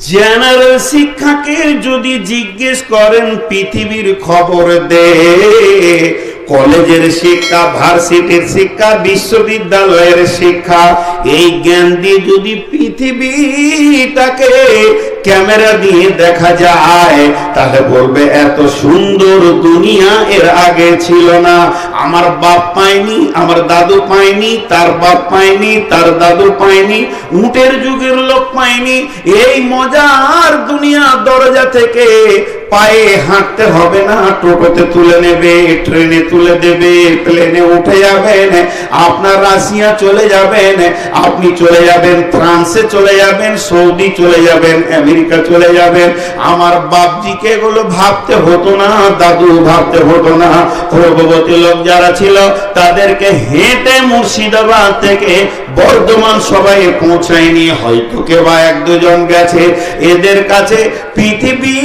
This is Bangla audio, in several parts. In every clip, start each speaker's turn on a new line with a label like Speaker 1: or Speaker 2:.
Speaker 1: জেনারেল শিক্ষাকে যদি জিজ্ঞেস করেন পৃথিবীর খবর দে, কলেজের শিক্ষা, ভার্সিটির শিক্ষা, বিশ্ববিদ্যালয়ের শিক্ষা, এই জ্ঞান দিয়ে যদি পৃথিবীটাকে ক্যামেরা দিয়ে দেখা যায়, তাহলে বলবে এত সুন্দর দুনিয়া এর আগে ছিল না। আমার বাপ পায়নি, আমার দাদু পায়নি, তার বাপ পায়নি, তার দাদু পায়নি, উটের যুগের লোক পায়নি। এই মজার দুনিয়া দরজা থেকে পায়ে হাঁটতে হবে না, টোটোতে তুলে নেবে, ট্রেনে তুলে দেবে, প্লেনে উঠে যাবেন, আপনার রাশিয়া চলে যাবেন, আপনি চলে যাবেন ফ্রান্সে, চলে যাবেন সৌদি, চলে যাবেন আমেরিকা, চলে যাবেন। আমার বাপজিকে এগুলো ভাবতে হতো না, দাদু ভাবতে হতো না। পূর্ববর্তী লোক যারা ছিল তাদেরকে হেঁটে মুর্শিদাবাদ থেকে বর্ধমান সবাই পৌঁছায়নি, হয়তো কেউ এক দুজন গেছে। এদের কাছে পৃথিবী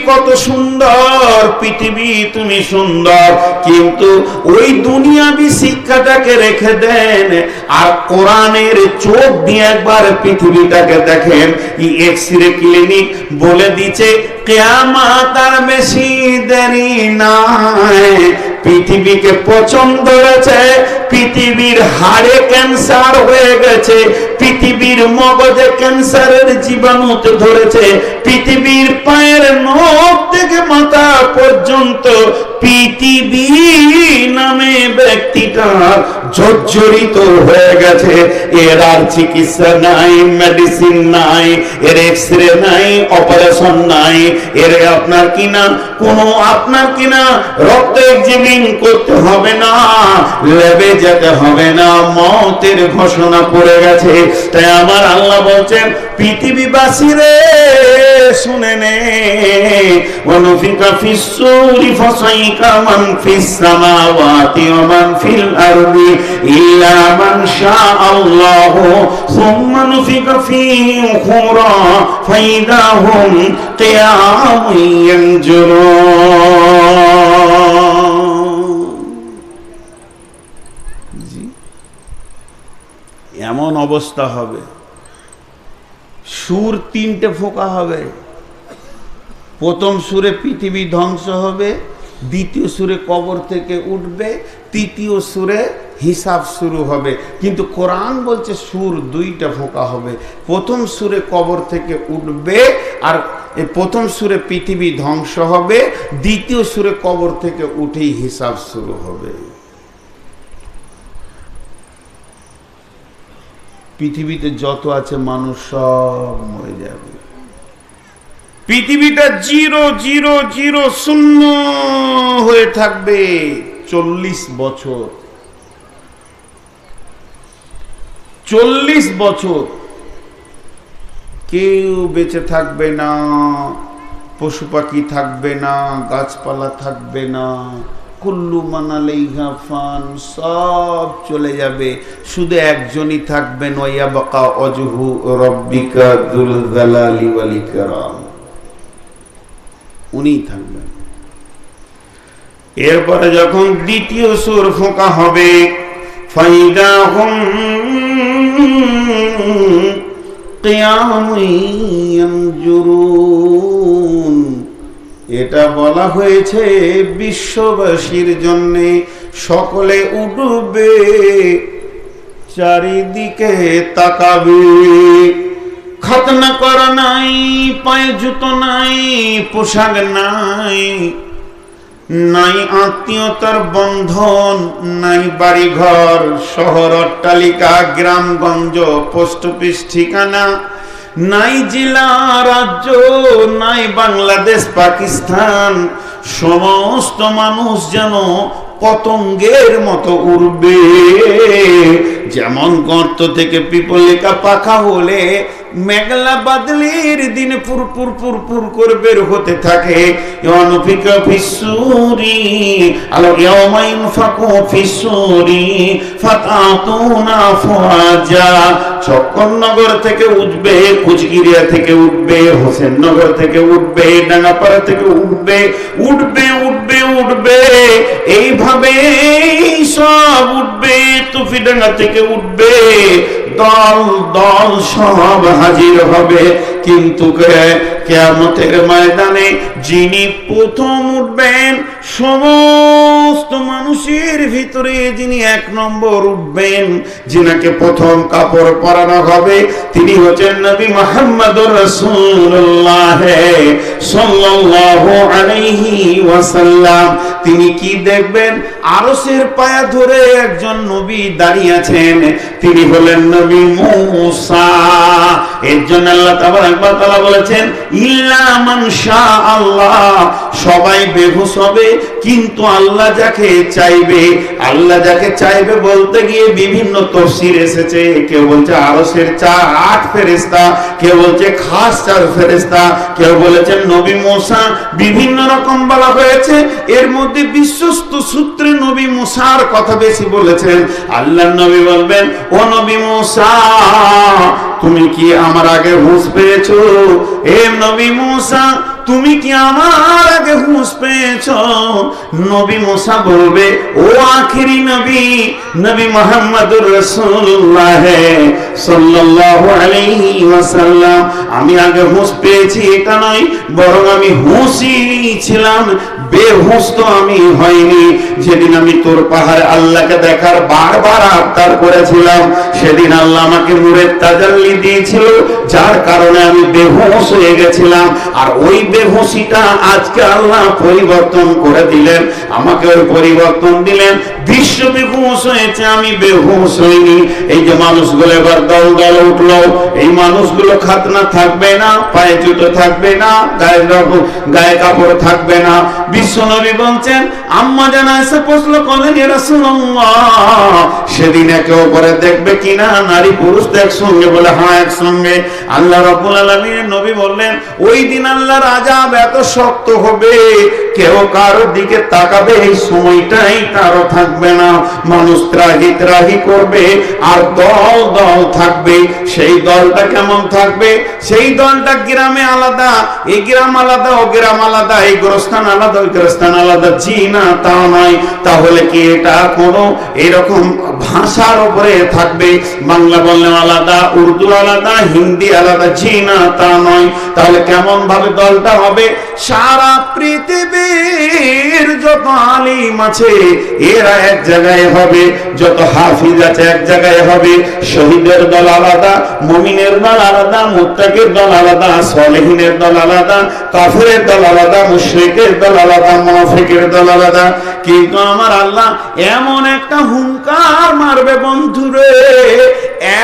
Speaker 1: কত সুন্দর, পৃথিবী তুমি সুন্দর, কিন্তু ওই দুনিয়াবি শিক্ষাটাকে রেখে দেন আর কোরআনের চোখ দিয়ে একবার পৃথিবীটাকে দেখেন। এক্সরে ক্লিনিক বলে দিচ্ছে কিয়ামত আর বেশি দেরি নাই। পৃথিবীকে পছন্দ ধরেছে, পৃথিবীর হাড়ে ক্যান্সার হয়ে গেছে, পৃথিবীর মগজে ক্যান্সারের জীবাণুতে ধরেছে, পৃথিবীর পায়ের নখ থেকে মাথা পর্যন্ত পৃথিবী নামে ব্যক্তিটা জর্জরিত হয়ে গেছে। এর আর চিকিৎসা নাই, মেডিসিন নাই, এর এক্সরে নাই, অপারেশন নাই, এর আপনার কিনা কোনো আপনার কিনা রক্ত এক্সামিন করতে হবে না, ল্যাবে যেতে হবে না, মতের ঘোষণা পড়ে গেছে। তাই আমার আল্লাহ বলছেন পৃথিবীবাসী রে শুনে নে, ওয়ানুফিকা ফিস সূরি ফাসাইকা মান ফিস সামাওয়াতি ওয়া মান ফিল আরদি ইল্লা মান শাআল্লাহু সুম্মা নুফিকা ফীহি উখরা ফাইদা হুম কিয়ামুন ইয়ানজুরুন। এমন অবস্থা হবে, সুর তিনটে ফোঁকা হবে। প্রথম সুরে পৃথিবী ধ্বংস হবে, দ্বিতীয় সুরে কবর থেকে উঠবে, তৃতীয় সুরে হিসাব শুরু হবে। কিন্তু কোরআন বলছে সুর দুইটা ফোঁকা হবে। প্রথম সুরে কবর থেকে উঠবে, আর প্রথম সুরে পৃথিবী ধ্বংস হবে, দ্বিতীয় সুরে কবর থেকে উঠেই হিসাব শুরু হবে। পৃথিবীতে যত আছে মানুষ সব মরে যাবে। পৃথিবীটা জিরো জিরো জিরো শূন্য হয়ে থাকবে 40 বছর। 40 বছর কেউ বেঁচে থাকবে না, পশু পাখি থাকবে না, গাছপালা থাকবে না, কুল্লু মান আলাইহা ফান, সব চলে যাবে, শুধু একজনই থাকবেন, ওয়ায়াবকা ওয়াজহু রাব্বিকা যুল জালালি ওয়াল ইকরাম, উনি থাকবেন। এরপরে যখন দ্বিতীয় সুর ফোঁকা হবে, ফাইদা হুম কিয়ামুন ইয়ানজুরুন। এটা বলা হয়েছে বিশ্ববাসীর জন্য, সকলে উঠবে, চারিদিকে তাকাবে। খাতনা করা নাই, পায়ে জুতো নাই, পোশাক নাই, নাই আত্মীয়তার বন্ধন, নাই বাড়িঘর, শহর অট্টালিকা, গ্রামগঞ্জ, পোস্ট অফিস ঠিকানা, নাই জেলা রাজ্য, নাই বাংলাদেশ পাকিস্তান। সমস্ত মানুষ যেন পতঙ্গের মতো উড়বে। যেমন গর্ত থেকে পিপলিকা পাখা হলে মেঘলা বাদলের দিনে পুরপুর পুরপুর করে বের হতে থাকে। ইয়ানুফিকা ফিসসুরি আল ইয়াউমা ইনফাকু ফিসসুরি ফাতাতুনা আফওয়াজা। চক্করনগর থেকে উঠবে, কুচবিহার থেকে উঠবে, হোসেননগর থেকে উঠবে, ডাঙ্গাপাড়া থেকে উঠবে, উঠবে উঠবে উঠবে, এইভাবে সব উঠবে। তুফিডাঙ্গা থেকে উঠবে, দল দল সব হাজির হবে। কিন্তু কিয়ামতের ময়দানে যিনি প্রথম উঠবেন, সমস্ত মানুষের ভিতরে যিনি 1 নম্বর উঠবেন, যিনাকে প্রথম কাপড় পরানো হবে, তিনি হচ্ছেন নবী মুহাম্মদুর রাসূলুল্লাহ সাল্লাল্লাহু আলাইহি ওয়াসাল্লাম। তিনি কি দেখবেন? আরশের পায়া ধরে একজন নবী দাঁড়িয়ে আছেন, তিনি হলেন নবী মূসা। এর জন্য আল্লাহ তাআলা বলেছেন, ইল্লা মান শাআল্লাহ, সবাই বেহুশ হবে, কিন্তু আল্লাহ যাকে চাইবে। আল্লাহ যাকে চাইবে বলতে গিয়ে বিভিন্ন তাফসীর এসেছে। কেউ বলছে আরশের 8 ফেরেশতা, কেউ বলছে খাস 4 ফেরেশতা, কেউ বলেছেন নবী মূসা, বিভিন্ন রকম বলা হয়েছে। এর মধ্যে বিশ্বস্ত সূত্রে নবী মূসার কথা বেশি বলেছেন। আল্লাহর নবী বলবেন, ও নবী মূসা, তুমি কি আমার আগে হুঁশ পেয়েছো? এ নবী মূসা, তুমি কি আমার আগে হুঁশ পেয়েছো? নবী মূসা বলবে, ও আখেরি নবী, নবী মুহাম্মদুর রাসূলুল্লাহ সাল্লাল্লাহু আলাইহি ওয়াসাল্লাম, আমি আগে হুঁশ পেয়েছি এটা নয়, বরং আমি হুঁশই ছিলাম, বেহুশ তো আমি হইনি। যেদিন আমি তোর পাহাড়ে আল্লাহকে দেখার বারবার আবদার করেছিলাম, সেদিন আল্লাহ আমাকে নূরের তাজাল্লি দিয়েছিল, যার কারণে আমি বেহুশ হয়ে গেছিলাম। আর ওই বেহুশিটা আজকে আল্লাহ পরিবর্তন করে দিলেন, আমাকে ওই পরিবর্তন দিলেন, বিশ্ব বেহুশ হয়েছে, আমি বেহুশ হইনি। এই যে মানুষগুলো এবার দল দল উঠলো, এই মানুষগুলো খাতনা থাকবে না, পায়ে জুতো থাকবে না, গায়ে কাপড় থাকবে না। বিশ্বনবী বলছেন, আম্মা জান আয়েশা প্রশ্ন করলেন, ইয়া রাসূলুল্লাহ, সেদিন একে অপরে দেখবে কিনা? নারী পুরুষ একসঙ্গে? বলে হ্যাঁ একসঙ্গে। আল্লাহ রাব্বুল আলামিনের নবী বললেন, ওই দিন আল্লাহর আযাব এত শক্ত হবে, কেউ কারোর দিকে তাকাবে এই সময়টাই কারো থাকবে না। মানুষ ত্রাহি ত্রাহি করবে, আর দল দল থাকবে। সেই দলটা কেমন থাকবে? সেই দলটা গ্রামে আলাদা, এই গ্রাম আলাদা, ও গ্রাম আলাদা, এই গোরস্থান আলাদা, ওই গোরস্থান আলাদা। জি না, তা নয়। তাহলে কি এটা কোনো এরকম ভাষার উপরে থাকবে? বাংলা বললে আলাদা, উর্দু আলাদা, হিন্দি আলাদা? জি না, তা নয়। তাহলে কেমন ভাবে দলটা হবে? সারা পৃথিবীর যত আলিম আছে এরা এক জায়গায় হবে, যত হাফিজ আছে এক জায়গায় হবে। শহীদের দল আলাদা, মুমিনের দল আলাদা, মুত্তাকির দল আলাদা, সালেহিনের দল আলাদা, কাফেরের দল আলাদা, মুশরিকের দল আলাদা, মুনাফিকের দল আলাদা। কিন্তু আমার আল্লাহ এমন একটা হুঙ্কার মারবে বন্ধুরে,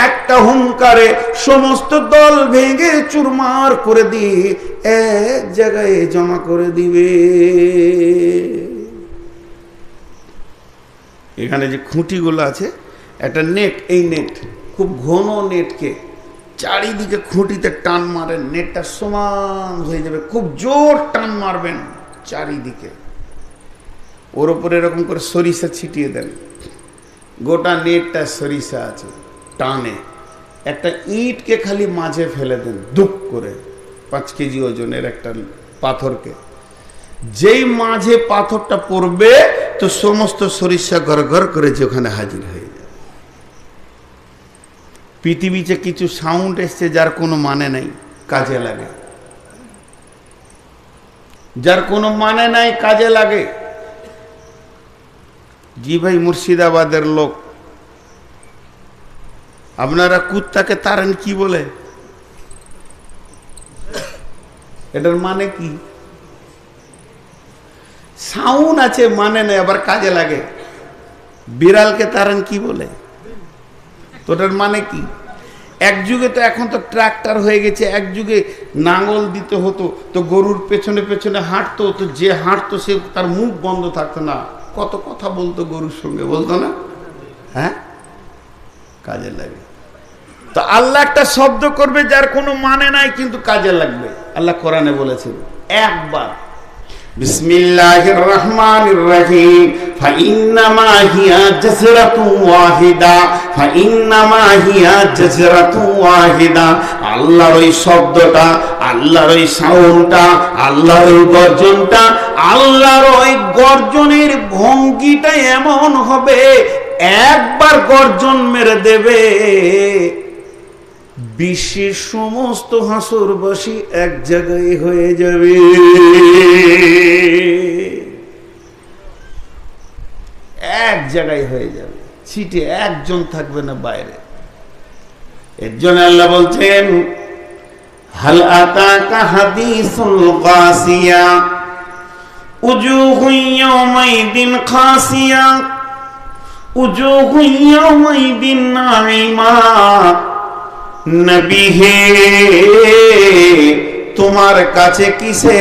Speaker 1: একটা হুঙ্কারে সমস্ত দল ভেঙে চুরমার করে দিয়ে এক জায়গায় জমা করে দিবে। এখানে যে খুঁটিগুলো আছে, একটা নেট, এই নেট খুব ঘন নেটকে চারিদিকে খুঁটিতে টান মারেন, নেটটা সমান হয়ে যাবে, খুব জোর টান মারবেন চারিদিকে। ওর উপরে এরকম করে সরিষা ছিটিয়ে দেন, গোটা নেটটা সরিষা আছে, টানে একটা ইটকে খালি মাঝে ফেলে দেন, দুপ করে 5 কেজি ওজনের একটা পাথরকে, যেই মাঝে পাথরটা পড়বে তো সমস্ত সরিষা ঘর ঘর করে যে ওখানে হাজির হয়ে যায়। পৃথিবীতে কিছু সাউন্ড এসছে যার কোনো মানে নাই, কাজে লাগে। যার কোনো মানে নাই, কাজে লাগে। জি ভাই, মুর্শিদাবাদের লোক, আপনারা কুত্তাকে তাড়েন কি বলে? এটার মানে কি? সাউন্ড আছে, মানে নেই, আবার কাজে লাগে। বিড়ালকে তাড়েন কি বলে? তো ওটার মানে কি? এক যুগে তো, এখন তো ট্রাক্টর হয়ে গেছে, এক যুগে নাঙ্গল দিতে হতো, তো গরুর পেছনে পেছনে হাঁটতো, তো যে হাঁটতো সে তার মুখ বন্ধ থাকতো না, কত কথা বলতো গরুর সঙ্গে, বলতো না? হ্যাঁ, কাজে লাগে। তো আল্লাহ একটা শব্দ করবে যার কোনো মানে নাই, কিন্তু কাজে লাগবে। আল্লাহ কোরআনে বলেছেন একবার, বিসমিল্লাহির রহমানির রহিম, ফাইন্নামা হিয়া জাসরাতুন ওয়াহিদা, ফাইন্নামা হিয়া জাসরাতুন ওয়াহিদা। আল্লাহর ওই শব্দটা, আল্লাহর ওই সাউন্ডটা, আল্লাহর ওই গর্জনটা, আল্লাহর ওই গর্জনের ভঙ্গিটা এমন হবে, একবার গর্জন মেরে দেবে বিশ্বের সমস্ত হাসরবাসী এক জায়গায় হয়ে যাবে। এক জায়গায় হয়ে যাবে, সিটে একজন থাকবে না বাইরে। এর জন্য আল্লাহ বলছেন, হাল আতাকা হাদিসুল গাসিয়া উজুহু ইয়াওমাইদিন খাসিয়া উজুহু ইয়াওমাইদিন নাঈমা। নবী হে, তোমার কাছে কিসে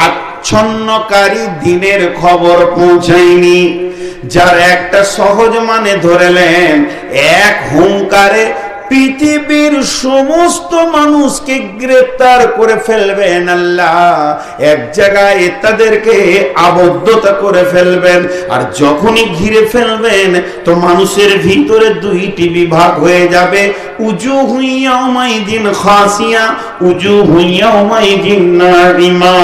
Speaker 1: আচ্ছন্নকারী দিনের খবর পৌঁছায়নি, যার একটা সহজ মানে ধরেলেন, এক হুঙ্কারে পৃথিবীর সমস্ত মানুষকে গ্রেফতার করে ফেলবেন আল্লাহ, এক জায়গায় তাদেরকে আবদ্ধতা করে ফেলবেন। আর যখনই ঘিরে ফেলবেন তো মানুষের ভিতরে দুইটি বিভাগ হয়ে যাবে, উজুহু ইয়াওমাইদিন খাসিয়া উজুহু ইয়াওমাইদিন নাঈমা।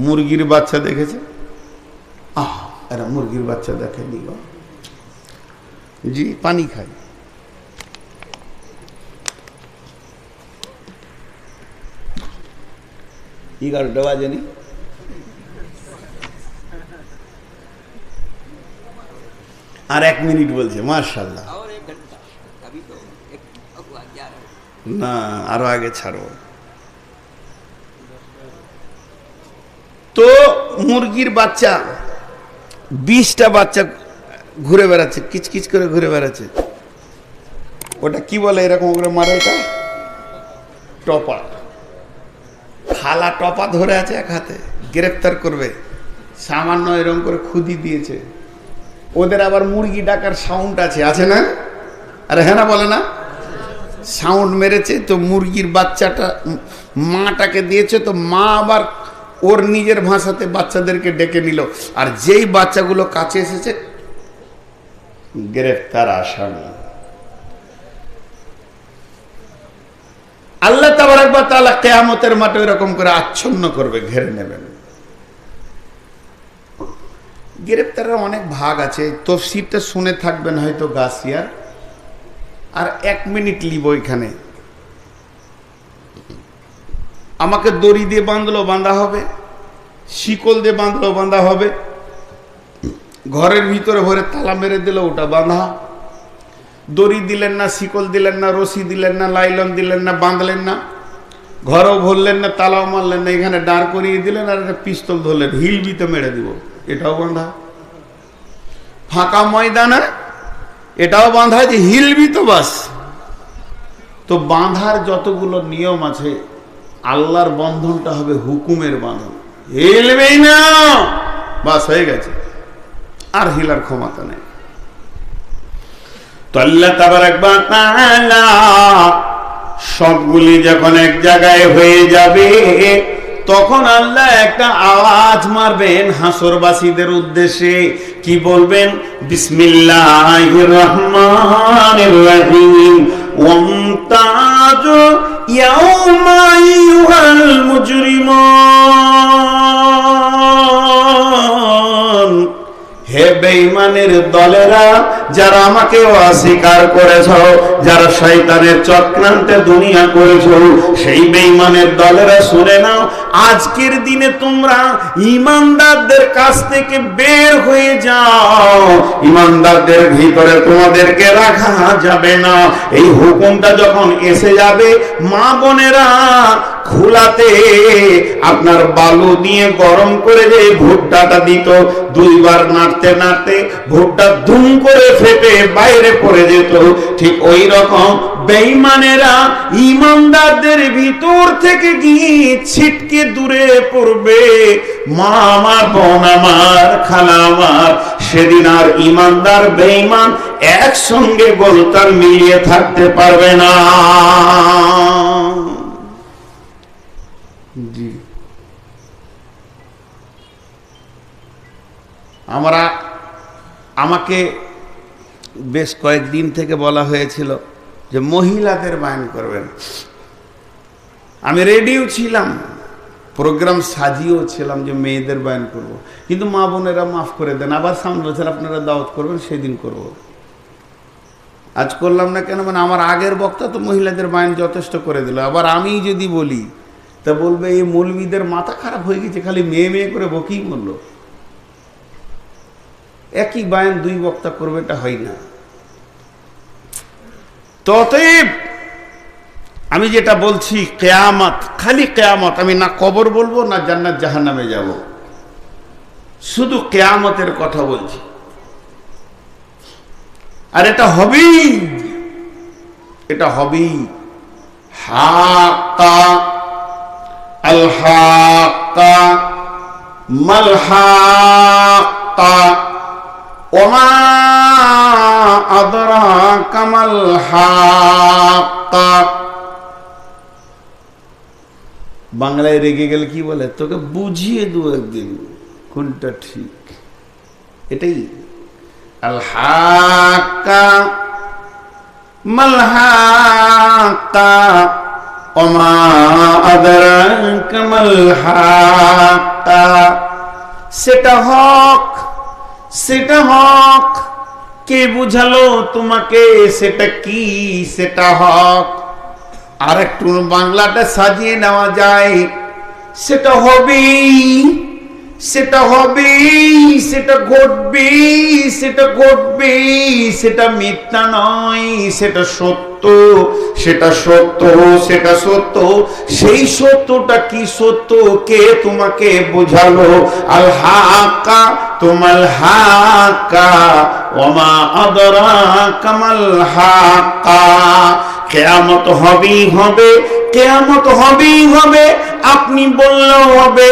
Speaker 1: মুরগির বাচ্চা দেখেছে? এরা মুরগির বাচ্চা দেখেনি গো জি, পানি খায়। 11টা বাজেনি, আর 1 মিনিট বলছে। মাশাআল্লাহ, না আরো আগে ছাড়ো। তো মুরগির বাচ্চা 20টা বাচ্চা ঘুরে বেড়াচ্ছে, কিচকিচ করে ঘুরে বেড়াচ্ছে। ওটা কি বলে এরকম করে মারে? ওটা টপা, খালা টপা ধরে আছে এক হাতে, গ্রেফতার করবে। সামান্য এরকম করে খুদি দিয়েছে। ওদের আবার মুরগি ডাকার সাউন্ড আছে না? আরে হ্যাঁ না বলে না? সাউন্ড মেরেছে তো মুরগির বাচ্চাটা মাটাকে দিয়েছে, তো মা আবার ওর নিজের ভাষাতে বাচ্চাদেরকে ডেকে নিল। আর যেই বাচ্চাগুলো কাছে এসেছে, গ্রেফতার আসামি। আল্লাহ তাবারক ওয়া তাআলা কিয়ামতের মাঠে এরকম করে আচ্ছন্ন করবে, ঘিরে নেবেন। গ্রেফতারের অনেক ভাগ আছে, তফসিরটা শুনে থাকবেন হয়তো গাছিয়ার। আর 1 মিনিট লিব এখানে। আমাকে দড়ি দিয়ে বাঁধলেও বাঁধা হবে, শিকল দিয়ে বাঁধলেও বাঁধা হবে, ঘরের ভিতরে ভরে তালা মেরে দিল ওটা বাঁধা। দড়ি দিলেন না, শিকল দিলেন না, রশি দিলেন না, লাইলন দিলেন না, বাঁধলেন না, ঘরও ভরলেন না, তালাও মারলেন না, এখানে দাঁড় করিয়ে দিলেন আর একটা পিস্তল ধরলেন, হিলবিতে মেরে দিব, এটাও বাঁধা। ফাঁকা ময়দানে এটাও বাঁধা, যে হিলবি তো বাস। তো বাঁধার যতগুলো নিয়ম আছে, আল্লাহর বন্ধনটা হবে হুকুমের বাঁধন, হিলবেই না, বাস হয়ে গেছে, আর হিলার ক্ষমতা নেই। তো আল্লাহ তাবারক ওয়া তাআলা সবগুলি যখন এক জায়গায় হয়ে যাবে, তখন আল্লাহ একটা আওয়াজ মারবেন হাসরবাসীদের উদ্দেশ্যে। কি বলবেন? বিসমিল্লাহির রহমানির রহিম। ওয়ামতাজু ইয়াওমা আইয়ুহাল মুজরিমুন। হে বেঈমানের দলেরা, যারা আমাকে অস্বীকার করেছ, যারা শয়তানের চক্রান্তে দুনিয়া করেছ, সেই বেঈমানের দলেরা শুনে নাও, আজকের দিনে তোমরা ঈমানদারদের কাছ থেকে বের হয়ে যাও, ঈমানদারদের ভিতরে তোমাদেরকে রাখা যাবে না। এই হুকুমটা যখন এসে যাবে, মা বোনেরা খোলাতে আপনার বালু দিয়ে গরম করে যে ভুট্টাটা দিত, 2 বার নাড়তে নাড়তে ভুট্টা ধুম করে ফেটে বাইরে পড়ে যেত, ঠিক ওই রকম বেঈমানেরা ঈমানদারদের ভিতর থেকে গিয়ে ছিটকে দূরে পড়বে। মা আমার, বোন আমার, খালা আমার, সেদিন আর ঈমানদার বেঈমান একসঙ্গে গোলতাল মিলিয়ে থাকতে পারবে না। জি, আমাকে বেশ কয়েকদিন থেকে বলা হয়েছিল যে মহিলাদের বায়ান করবেন। আমি রেডিও ছিলাম, প্রোগ্রাম সাজিয়েও ছিলাম যে মেয়েদের বায়ান করব, কিন্তু মা বোনেরা মাফ করে দেন, আবার সামনে বছর আপনারা দাওয়াত করবেন, সেদিন করব। আজ করলাম না কেন, মানে আমার আগের বক্তা তো মহিলাদের বায়ান যথেষ্ট করে দিল, আবার আমি যদি বলি তা বলবে এই মৌলবীদের মাথা খারাপ হয়ে গেছে, খালি মেয়ে মেয়ে করে বকেই বলল। একই বায়ান দুই বক্তা করবে, এটা হয় না। ততএব আমি যেটা বলছি, কিয়ামত, খালি কিয়ামত, আমি না কবর বলবো না জান্নাত জাহান্নামে যাব, শুধু কিয়ামতের কথা বলছি। আর এটা হবেই, এটা হবেই। হাক্কা আল হাক্কা মাল হাক্কা ওমা আদরাকা মাল হাক্কা। বাংলায় রেগে গেলে কি বলে, তোকে বুঝিয়ে দু একদিন কোনটা ঠিক। এটাই আল হাক্কা মাল হাক্কা ওমা আদরাকা মাল হাক্কা। সেটা হক, সেটা হক, কে বুঝালো তোমাকে সেটা কি, সেটা হক। আর একটু বাংলাটা সাজিয়ে নেওয়া যায়, সেটা হবেই, সেটা হবেই, সেটা ঘটবেই, সেটা ঘটবেই, সেটা মিথ্যা নয়, সেটা সত্য, সেটা সত্য, সেটা সত্য। সেই সত্যটা কি সত্য, কে তোমাকে বোঝালো? আল হাক্কা তুমাল হাক্কা ওমা আদরাকা মাল হাক্কা। কিয়ামত হবেই হবে, কিয়ামত হবেই হবে, আপনি বললেও হবে,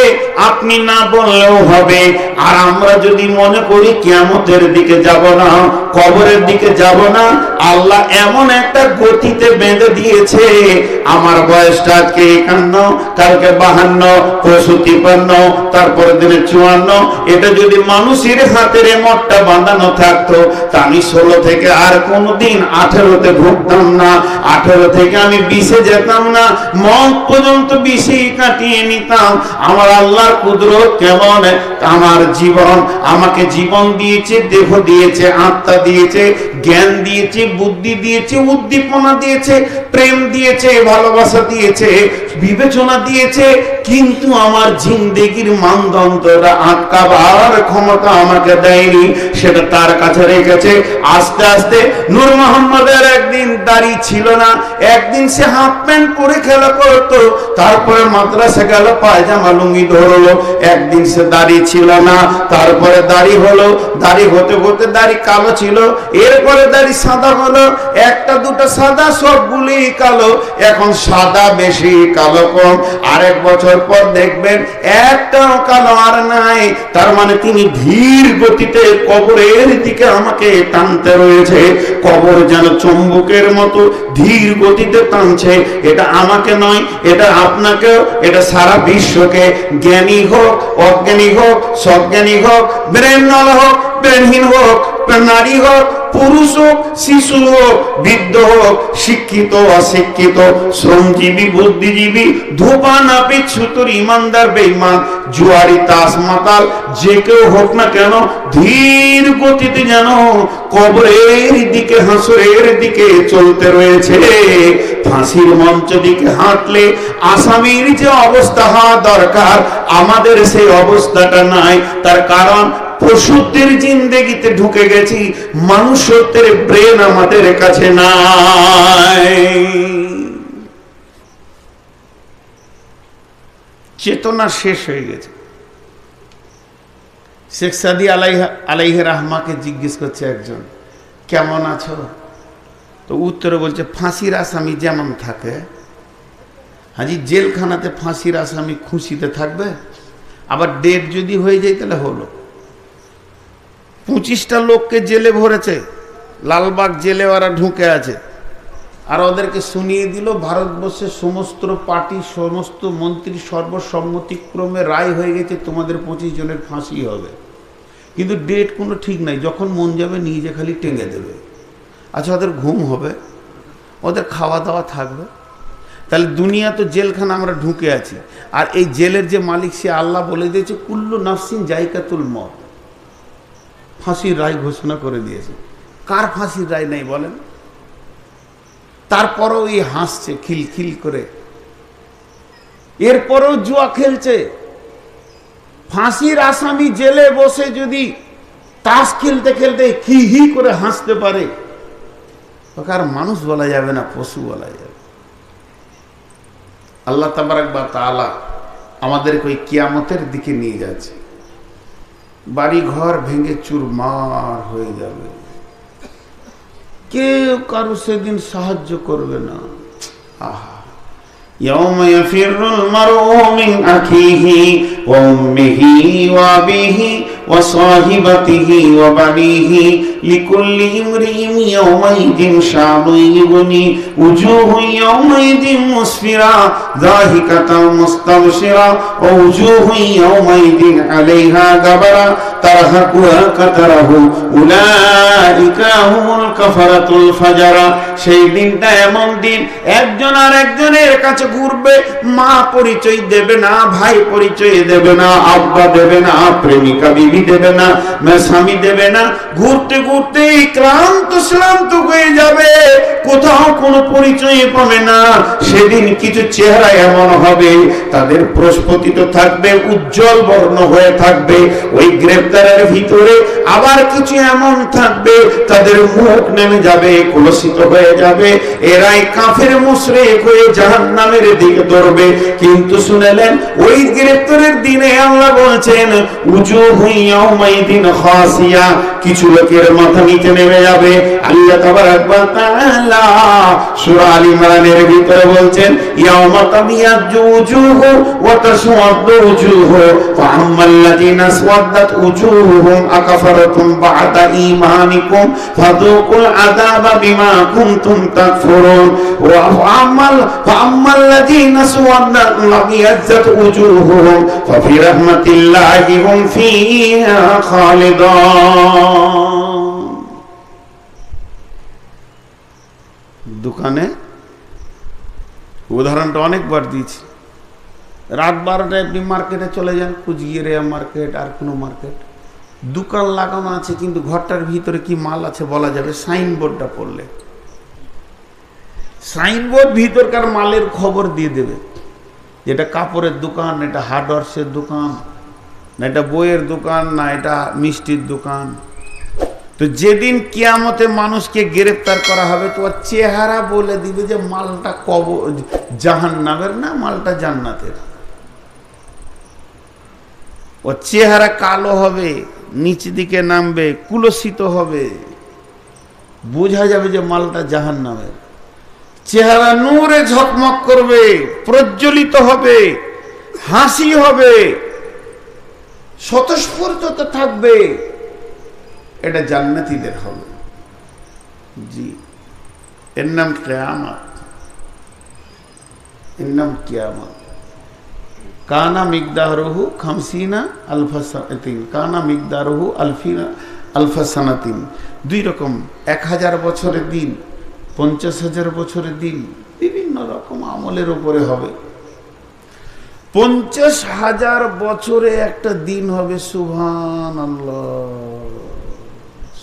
Speaker 1: আপনি না বললেও হবে। আর আমরা যদি মনে করি কিয়ামতের দিকে যাব না, কবরের দিকে যাব না, আল্লাহ এমন একটা গতিতে বেঁধে দিয়েছে, আমার বয়সটা আজকে 51, কালকে 52, পরশু 53, তারপরে দিনে 54, এটা যদি মানুষের হাতের মঠটা বাঁধানো থাকতো, তা আমি 16 থেকে আর কোনোদিন 18তে ঢুকতাম না, 18 থেকে আমি 20-এ যেতাম না, মত পর্যন্ত 20-এই কাটিয়ে নিতাম। আমার আল্লাহর কুদরত কেমন! আমার জীবন, আমাকে জীবন দিয়েছে, দেহ দিয়েছে, আত্মা দিয়েছে, জ্ঞান দিয়েছে, বুদ্ধি দিয়েছে, উদ্দীপনা দিয়েছে, প্রেম দিয়েছে, ভালোবাসা দিয়েছে, বিবেচনা দিয়েছে, কিন্তু আমার জিন্দেগির মানদণ্ডটা আটকাবার ক্ষমতা আমাকে দেয়নি, সেটা তার কাছে রেখেছে। আস্তে আস্তে নূর মোহাম্মদের একদিন দাড়ি ছিল না, একদিন সে হাফ প্যান্ট পরে খেলা করতো, তারপরে মাদ্রাসা গেল, পায়জামা লুঙ্গি ধরলো, একদিন সে দাড়ি ছিল না, তারপরে দাড়ি হলো, দাড়ি হতে হতে দাড়ি কালো ছিল, এরপরে দাড়ি সাদা হলো, একটা দুটো সাদা, সবগুলি কালো, এখন সাদা বেশি কালো কম, আরেক বছর পর দেখবেন একটাও কালো আর নাই। তার মানে তিনি ধীর গতিতে কবরের দিকে আমাকে টানতে রয়েছে, কবর যেন চুম্বকের মতো ধীর গতিতে টানছে। এটা আমাকে নয়, এটা আপনাকেও, এটা সারা বিশ্বকে, জ্ঞানী হোক, অজ্ঞানী হোক, সজ্ঞানী হোক, ব্রেনওয়াল হোক, ব্রেনহীন হোক, নারী হোক, পুরুষ হোক, শিশু হোক, বৃদ্ধ হোক, শিক্ষিত অশিক্ষিত, শ্রমজীবী বুদ্ধিজীবী, ধোপা নাপিত ছুতর, ইমানদার বেঈমান, জুয়ারি তাস মাতাল, যে কেউ হোক না কেন, ধীর গতিতে যেন কবরের দিকে, হাসরের দিকে চলতে রয়েছে। ফাঁসির মঞ্চ দিকে হাঁটলে আসামির যে অবস্থা হওয়া দরকার, আমাদের সেই অবস্থাটা নাই। তার কারণ পশুদের জিন্দেগিতে ঢুকে গেছি, মানুষত্বের ব্রেন আমাদের কাছে নাই, চেতনা শেষ হয়ে গেছে। শেখ সাদি আলাইহি রাহমাকে জিজ্ঞেস করছে একজন, কেমন আছো? তো উত্তরে বলছে, ফাঁসির আসামি যেমন থাকে। হাজি, জেলখানাতে ফাঁসির আসামি খুশিতে থাকবে? আবার ডেট যদি হয়ে যায় তাহলে হলো। 25টা লোককে জেলে ভরেছে, লালবাগ জেলে ওরা ঢুকে আছে, আর ওদেরকে শুনিয়ে দিল ভারতবর্ষের সমস্ত পার্টি, সমস্ত মন্ত্রী সর্বসম্মতিক্রমে রায় হয়ে গেছে, তোমাদের 25 জনের ফাঁসি হবে। কিন্তু ডেট কোনো ঠিক নাই, যখন মন যাবে নিজে খালি টেঙে দেবে। আচ্ছা, ওদের ঘুম হবে, ওদের খাওয়া দাওয়া থাকবে? তাহলে দুনিয়া তো জেলখানা, আমরা ঢুকে আছি, আর এই জেলের যে মালিক সে আল্লাহ বলে দিয়েছে কুল্লু নাফসিন জায়কাতুল মত, ফাঁসির রায় ঘোষণা করে দিয়েছে। কার ফাঁসির রায় নাই বলেন? তারপরেও এই হাসছে খিলখিল করে, এরপরেও জুয়া খেলছে। ফাঁসির আসামি জেলে বসে যদি তাস খেলতে খেলতে হি হি করে হাসতে পারে, ওকে আর মানুষ বলা যাবে না, পশু বলা যাবে। আল্লাহ তাবারক ওয়া তাআলা আমাদেরকে ওই কিয়ামতের দিকে নিয়ে যাচ্ছে। বাড়ি ঘর ভেঙে চুরমার হয়ে যাবে, কেউ কারো সেদিন সাহায্য করবে না। আহা, ইয়াউমা ইয়াফিরুল মারউ মিন আখিহি ওয়া উম্মিহি ওয়া আবিহি ওয়া সাহিবাতিহি ওয়া বানিহি লিকুল্লি ইমরিইন ইয়াউমাইদিন শানুন ইউগনি উজুহুন ইয়াউমাইদিন মুসফিরা যাহিকাতান মুস্তাবশিরা ওয়া উজুহুন ইয়াউমাইদিন আলাইহা গাবারা তারহাকুহা কাতারাহু উলাইকা হুমুল কাফারাতুল ফাজারা। সেই দিনটা এমন দিন, একজন আর একজনের কাছে ঘুরবে, মা পরিচয় দেবে না, ভাই পরিচয় দেবে না, আব্বা দেবে না, প্রেমিকা বিবি দেবে না, স্বামী দেবে না। ঘুরতে ঘুরতে ক্লান্ত শ্রান্ত হয়ে যাবে, কোথাও কোনো পরিচয় পাবে না। সেদিন কিছু চেহারা এমন হবে, তাদের প্রস্ফুটিত থাকবে, উজ্জ্বল বর্ণ হয়ে থাকবে ওই গ্রেফতারের ভিতরে। আবার কিছু এমন থাকবে, তাদের মুখ নেমে যাবে, কলুষিত হয়ে যাবে। এরাই কাফের মুশরিক হয়ে জাহান্নামের দিকে দৌড়বে। কিন্তু শুনলেন, ওই গ্রেফতারের দিনে আল্লাহ বলছেন উজুহু ইয়াউমাইদিন খাসিয়া, কিছু লোকের মাথা নিচে নেমে যাবে। আল্লাহ তাবারক ওয়া তাআলা সূরা আল ইমরানের ভিতরে বলছেন ইয়াউমা তাবিয়াজ্জু উজুহু ওয়া তাসওয়াদ্দু উজুহু ফাআম্মাল্লাযীনা আসওয়াদ্দাত উজুহুহুম আকাফারাতুম বা'দা ঈমানিকুম ফাযুকুল আযাবা বিমা কুনতুম তাকফুরুন ওয়া ফাআম্মাল্লাযীনা আসওয়াদ্দাত উজুহুহুম ফাফি রাহমাতিল্লাহি হুম ফিহা খালিদুন। দোকানে উদাহরণটা অনেকবার দিয়েছি। রাত 12টায় আপনি মার্কেটে চলে যান, কুচবিহার মার্কেট আর কোনো মার্কেট, দোকান লাগানো আছে কিন্তু ঘরটার ভিতরে কি মাল আছে বলা যাবে সাইনবোর্ডটা পড়লে। সাইনবোর্ড ভিতরকার মালের খবর দিয়ে দেবে, এটা কাপড়ের দোকান, এটা হার্ডওয়্যার্সের দোকান, না এটা বইয়ের দোকান, না এটা মিষ্টির দোকান। তো যেদিন কিয়ামতে মানুষকে গ্রেফতার করা হবে, তো চেহারা বলে দিবে যে মালটা জাহান্নামের না, মালটা জান্নাতের। ও চেহারা কালো হবে, নিচ দিকে নামবে, কুলসিত হবে, বোঝা যাবে যে মালটা জাহান্নামের। চেহারা নূরে ঝকমক করবে, প্রজ্বলিত হবে, হাসি হবে, স্বতঃস্ফূর্ত থাকবে, এটা জান্নাতীদের হবে। জি, এর নাম কিয়ামত, এর নাম কিয়ামত। কানা মিকদারুহু 50 আলফা সানাতিন, কানা মিকদারুহু আলফা সানাতিন। দুই রকম, 1000 বছরের দিন, 50,000 বছরের দিন, বিভিন্ন রকম আমলের উপরে হবে। 50,000 বছরে একটা দিন হবে। সুবহানাল্লাহ,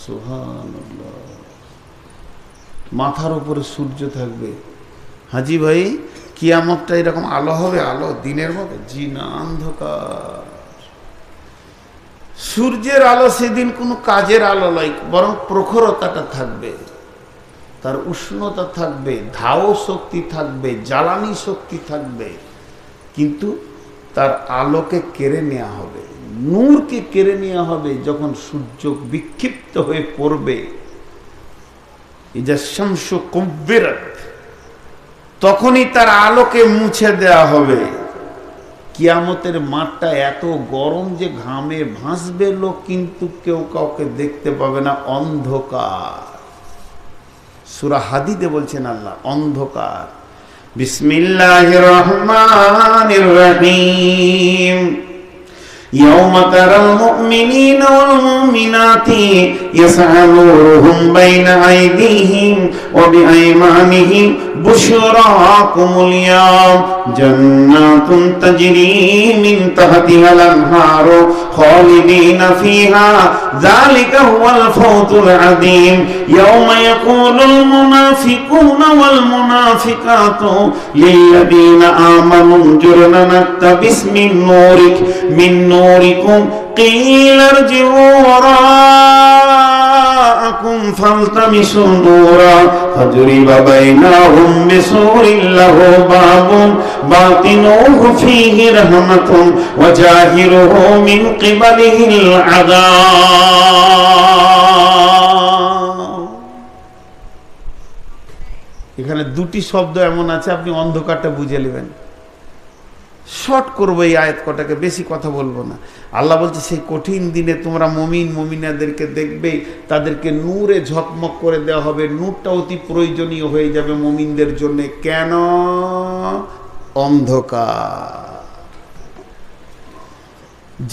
Speaker 1: সুবহানাল্লাহ। মাথার উপরে সূর্য থাকবে। হাজি ভাই, কিয়ামতটা এরকম আলো হবে, আলো দিনের মতো? জি না, অন্ধকার। সূর্যের আলো সেদিন কোনো কাজের আলো নয়, বরং প্রখরতাটা থাকবে, তার উষ্ণতা থাকবে, ধাও শক্তি থাকবে, জ্বালানি শক্তি থাকবে, কিন্তু তার আলোকে কেড়ে নেওয়া হবে, নূরকে কেড়ে নেওয়া হবে। যখন সূর্য বিক্ষিপ্ত হয়ে পড়বে, ইজা শামসু কুব্বিরাত, তখনই তার আলোকে মুছে দেয়া হবে। কিয়ামতের মাঠটা এত গরম যে ঘামে ভাসবে লোক, কিন্তু কেউ কাউকে দেখতে পাবে না, অন্ধকার। সূরা হাদীদে বলছেন আল্লাহ, অন্ধকার। বিসমিল্লাহির রহমানির রহিম। يوم ترى المؤمنين والمؤمنات يسعى نورهم بين أيديهم وبأيمانهم بشراكم اليوم جنات تجري من تحتها الأنهار خالدين فيها ذلك هو الفوز العظيم يوم يقول المنافقون والمنافقات للذين آمنوا انظرنا نقتبس من نوركم قيل ارجعوا وراءكم فالتمسوا نورا فضرب بينهم بسور له باب باطنه فيه رحمة وظاهره من قبله العذاب এখানে দুটি শব্দ এমন আছে আপনি অন্ধকারটা বুঝে নেবেন শর্ট করবো এই আয়াত কটাকে বেশি কথা বলবো না আল্লাহ বলছে সেই কঠিন দিনে তোমরা মুমিন মুমিনাদেরকে দেখবে তাদেরকে নূরে ঝকমক করে দেওয়া হবে নূরটা অতি প্রয়োজনীয় হয়ে যাবে মুমিনদের জন্য কেন অন্ধকার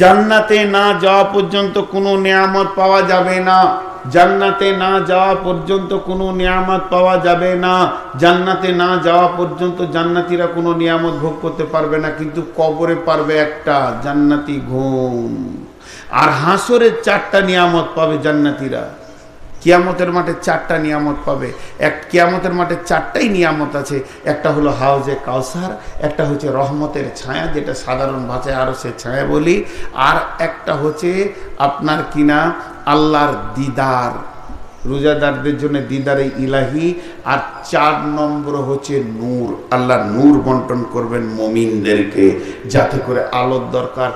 Speaker 1: জান্নাতে না যাওয়া পর্যন্ত কোনো নিয়ামত পাওয়া যাবে না জান্নাতে না যাওয়া পর্যন্ত কোনো নিয়ামত পাওয়া যাবে না জান্নাতে না যাওয়া পর্যন্ত জান্নাতীরা কোনো নিয়ামত ভোগ করতে পারবে না কিন্তু কবরে পারবে একটা জান্নাতি ঘুম আর হাসরে 4টা নিয়ামত পাবে জান্নাতীরা কিয়ামতের মাঠে 4টা নিয়ামত পাবে কিয়ামতের মাঠে 4টাই নিয়ামত আছে একটা হলো হাউজে কাউসার একটা হচ্ছে রহমতের ছায়া যেটা সাধারণ ভাষায় আরশের ছায়া বলি আর একটা হচ্ছে আপনার কিনা আল্লাহর দিদার রোজাদারদের জন্য দিদারে ইলাহি আর 4 নম্বর হচ্ছে নূর আল্লাহর নূর বন্টন করবেন মুমিনদেরকে যাতে করে আলোর দরকার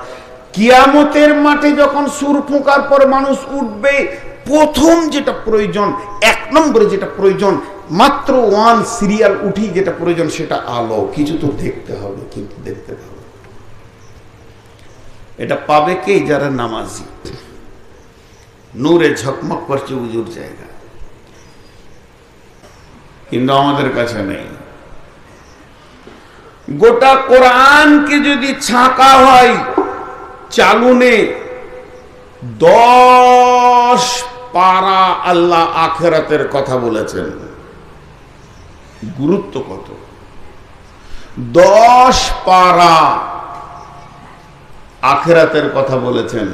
Speaker 1: কিয়ামতের মাঠে যখন সুর ফোঁকার পর মানুষ উঠবে প্রথম যেটা প্রয়োজন 1 নম্বরে যেটা প্রয়োজন মাত্র 1 সিরিয়াল উঠি যেটা প্রয়োজন সেটা আলো কিছু তো দেখতে হবে কিন্তু দেখতে হবে এটা পাবে কে যারা নামাজি নূরে ঝকমক করছে উজুর জায়গা কিন্তু আমাদের কাছে নেই গোটা কোরআনকে যদি ছাকা হয় চালুনে 10 পারা আল্লাহ আখিরাতের কথা বলেছেন গুরুত্ব কত 10 পারা আখিরাতের কথা বলেছেন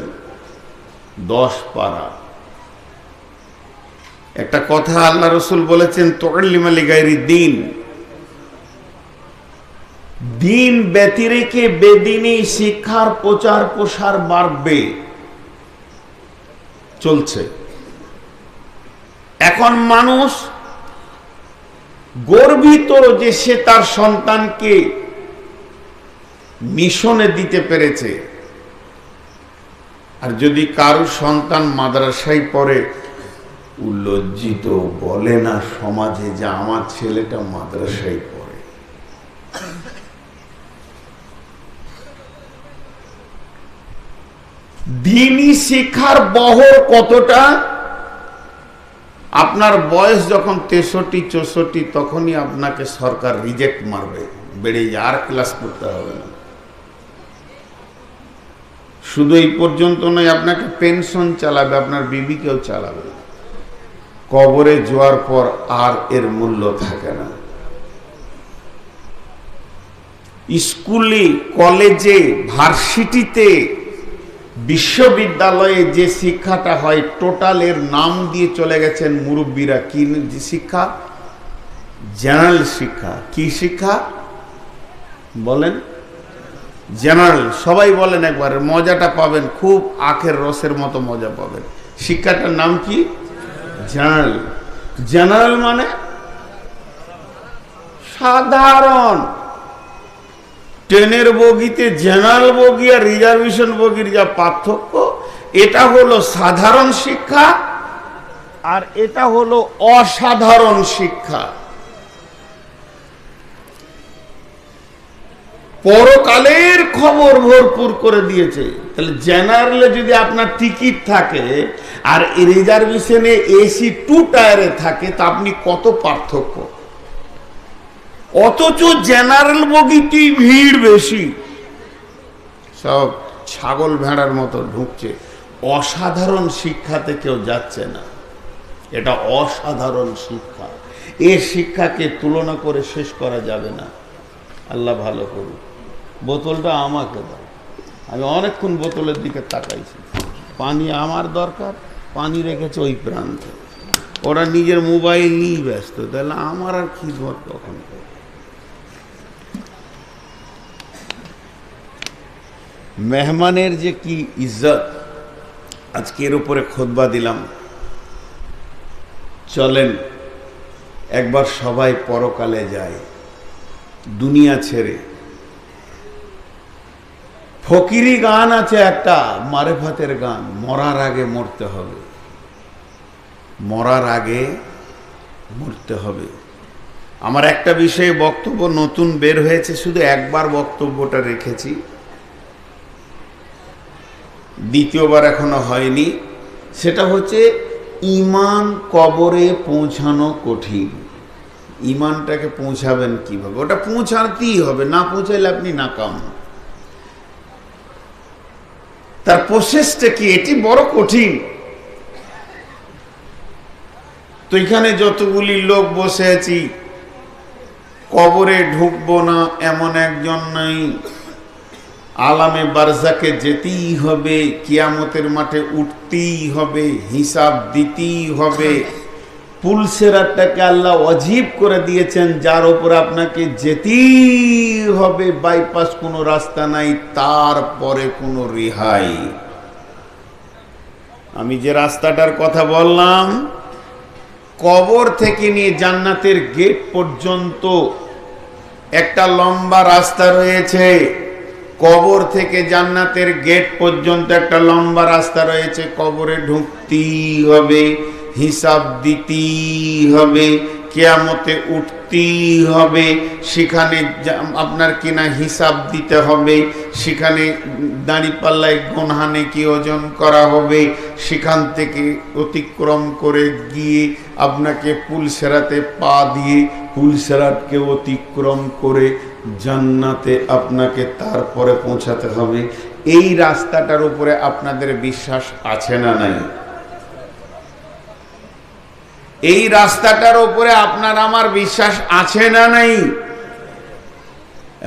Speaker 1: 10 পারা একটা কথা আল্লাহ রাসূল বলেছেন তুআল্লিমা লিগাইরি দ্বীন দ্বীন ব্যতিরেকে বেদিনী শিক্ষার প্রচার প্রসার বাড়বে চলছে এখন মানুষ গর্বিত যে সে তার সন্তানকে মিশনে দিতে পেরেছে আর যদি কারো সন্তান মাদ্রাসায় পড়ে লজ্জিত বলে না সমাজে যে আমার ছেলেটা মাদ্রাসায় পড়ে দ্বীনি শিক্ষার বহর কতটা আপনার বয়স যখন 63-64 তখনই আপনাকে সরকার রিজেক্ট মারবে বেড়ে আর ক্লাস করতে হবে না শুধু এই পর্যন্ত নয় আপনাকে পেনশন চালাবে আপনার বিবিকেও চালাবে কবরে যাওয়ার পর আর এর মূল্য থাকে না স্কুলে কলেজে ভার্সিটিতে বিশ্ববিদ্যালয়ে যে শিক্ষাটা হয় টোটাল এর নাম দিয়ে চলে গেছেন মুরব্বীরা কি শিক্ষা জেনারেল শিক্ষা কি শিক্ষা বলেন জেনারেল সবাই বলেন একবার মজাটা পাবেন খুব আখের রসের মতো মজা পাবেন শিক্ষাটার নাম কি জেনারেল জেনারেল মানে সাধারণ ট্রেনের বগিতে জেনারেল বগি আর রিজার্ভেশন বগির যা পার্থক্য এটা হলো সাধারণ শিক্ষা আর এটা হলো অসাধারণ শিক্ষা পরকালের খবর ভরপুর করে দিয়েছে তাহলে জেনারেলে যদি আপনার টিকিট থাকে আর রিজার্ভেশনে এসি 2 টায়ারে থাকে তা আপনি কত পার্থক্য অথচ জেনারেল বগিতেই ভিড় বেশি সব ছাগল ভেড়ার মতো ঢুকছে। অসাধারণ শিক্ষাতে কেউ যাচ্ছে না, এটা অসাধারণ শিক্ষা। এই শিক্ষাকে তুলনা করে শেষ করা যাবে না। আল্লাহ ভালো করুক। বোতলটা আমাকে দাও, আমি অনেকক্ষণ বোতলের দিকে তাকাইছি। পানি আমার দরকার, পানি রেখেছে ওই প্রান্তে, ওরা নিজের মোবাইল নিয়েই ব্যস্ত, তাহলে আমার আর খিদমত কখন? মেহমানের যে কি ইজ্জত, আজকে এর উপরে খুতবা দিলাম। চলেন একবার সবাই পরকালে যায়, দুনিয়া ছেড়ে। ফকিরি গান আছে একটা, মারেফাতের গান, মরার আগে মরতে হবে, মরার আগে মরতে হবে। আমার একটা বিষয়ে বক্তব্য নতুন বের হয়েছে, শুধু একবার বক্তব্যটা রেখেছি, দ্বিতীয়বার এখনো হয়নি। সেটা হচ্ছে ঈমান কবরে পৌঁছানো কঠিন। ঈমানটাকে পৌঁছাবেন কিভাবে? ওটা পৌঁছাতেই হবে, না পৌঁছাইলে আপনি নাকাম। তার প্রসেসটা কি, এটি বড় কঠিন। তো এখানে যতগুলি লোক বসে আছি, কবরে ঢুকবো না এমন একজন নাই। আলামে বারজাকে যেতেই হবে, কিয়ামতের মাঠে উঠতেই হবে, হিসাব দিতেই হবে। পুলসেরাতটাকে আল্লাহ ওয়াজিব করে দিয়েছেন, যার উপর আপনাকে যেতেই হবে, বাইপাস কোনো রাস্তা নাই, তারপরে কোনো রেহাই। আমি যে রাস্তাটার কথা বললাম, কবর থেকে নিয়ে জান্নাতের গেট পর্যন্ত একটা লম্বা রাস্তা রয়েছে। কবর থেকে জান্নাতের গেট পর্যন্ত একটা লম্বা রাস্তা রয়েছে। কবরে ঢুকতেই হবে, হিসাব দিতেই হবে, কিয়ামতে উঠতেই হবে, সেখানে আপনার কিনা হিসাব দিতে হবে, সেখানে দাঁড়িপাল্লায় গুনহানে কি ওজন করা হবে, সেখান থেকে অতিক্রম করে গিয়ে আপনাকে পুলসেরাতে পা দিয়ে পুলসেরাতকে অতিক্রম করে জান্নাতে আপনাকে তারপরে পৌঁছাতে হবে। এই রাস্তাটার উপরে আপনাদের বিশ্বাস আছে না নাই? এই রাস্তাটার উপরে আপনার আমার বিশ্বাস আছে না নাই?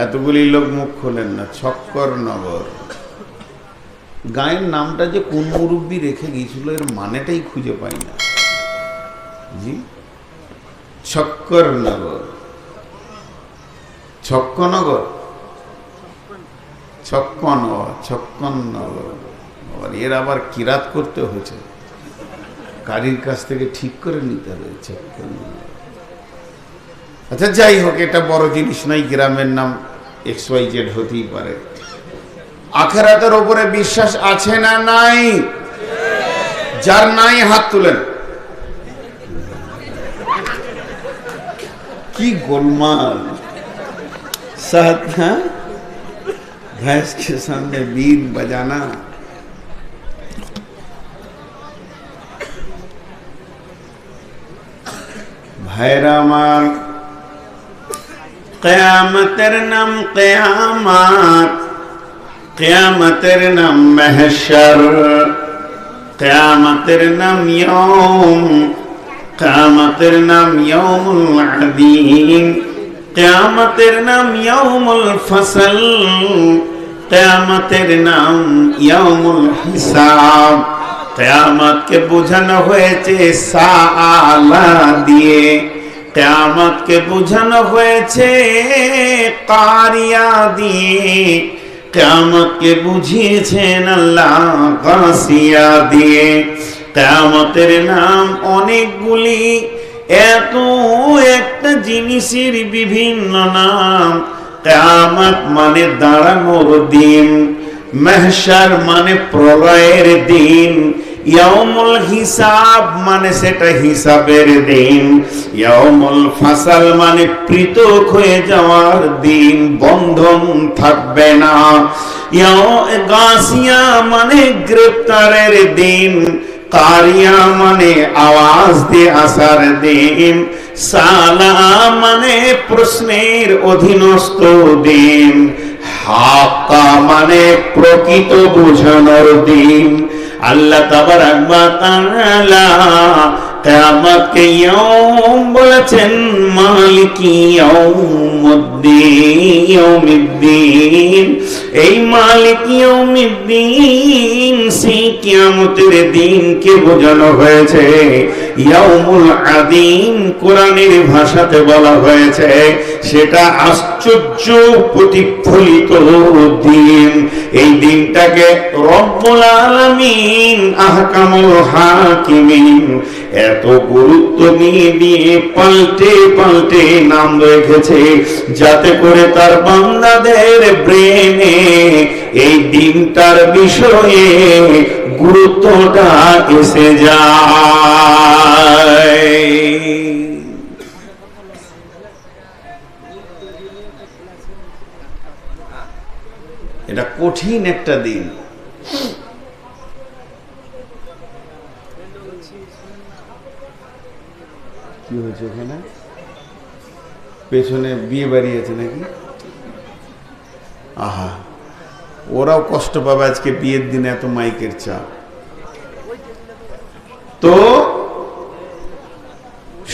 Speaker 1: এতগুলি লোক মুখ খোলেন না। ছক্করনগর গায়ের নামটা যে কোন মুরব্বী রেখে গিয়েছিল, এর মানেটাই খুঁজে পাই না। জি, ছক্করনগর, ছক্কনগর, ছক্কনগর। এর আবার কিরাত করতে হয়েছে, কারির কাছ থেকে ঠিক করে নিতে হয়েছে। আচ্ছা যাই হোক, এটা বড় জিনিস নাই। গ্রামের নাম XYZ হতেই পারে। আখিরাতের উপরে বিশ্বাস আছে না নাই? যার নাই হাত তুলেন। কি গোলমাল! साथ भैंस के सामने बीन बजाना। भाईरा मार, क़यामतेर नाम क़यामत, क़यामतेर नाम महशर, क़यामतेर नाम यौम, क़यामतेर नाम यौमुल अदीम, क़यामतेर नाम यौमुल फसल, क़यामतेर नाम यौमुल हिसाब। क़यामत के बुझानो হয়েছে সাআলা দিয়ে, क़यामत के बुझानो হয়েছে কারিয়া দিয়ে, क़यामत के বুঝিয়েছেন আল্লাহ গাসিয়া দিয়ে। क़यामतेर নাম অনেকগুলি, এত একটা জিনিসের বিভিন্ন নাম। কিয়ামত মানে দাঁড়ানোর দিন, মাহশার মানে প্রলয়ের দিন, ইয়াউমুল হিসাব মানে সেটা হিসাবের দিন, ইয়াউমুল ফাসাল মানে পৃথক হয়ে যাওয়ার দিন, বন্ধন থাকবে না, গাসিয়া মানে গ্রেফতারের দিন, কারিয়া মানে আওয়াজ দিয়ে আসার দিন, সালা মানে প্রশ্নের অধীনস্থ দিন, হাক্কা মানে প্রকৃত বোঝানোর দিন। আল্লাহ তাবারাক ওয়া তাআলা কিয়ামতকে ইয়াউম বলেছেন মালিকি ইয়াউমিদ্দিন। এই মালিকি ইয়াউমিদ্দিন সেই কিয়ামতের দিনকে বোঝানো হয়েছে। ইয়াউমুল আযীম কোরআনের ভাষাতে বলা হয়েছে সেটা আশ্চর্য প্রতিফলিত দিন। এই দিনটাকে রব্বুল আলামিন আহকামুল হাকিমিন এত গুরুত্ব দিয়ে পাল্টে পাল্টে নাম রেখেছে যাতে করে তার বান্দাদের ব্রেনে এই দিনটার বিষয়ে গুরুত্বটা এসে যায়। এটা কঠিন একটা দিন। কি হয়েছে ওখানে? পেছনে বিয়ে বাড়ি আছে নাকি? আহা, ওরাও কষ্ট পাবে আজকে বিয়ের দিনে এত মাইকের চাপ। তো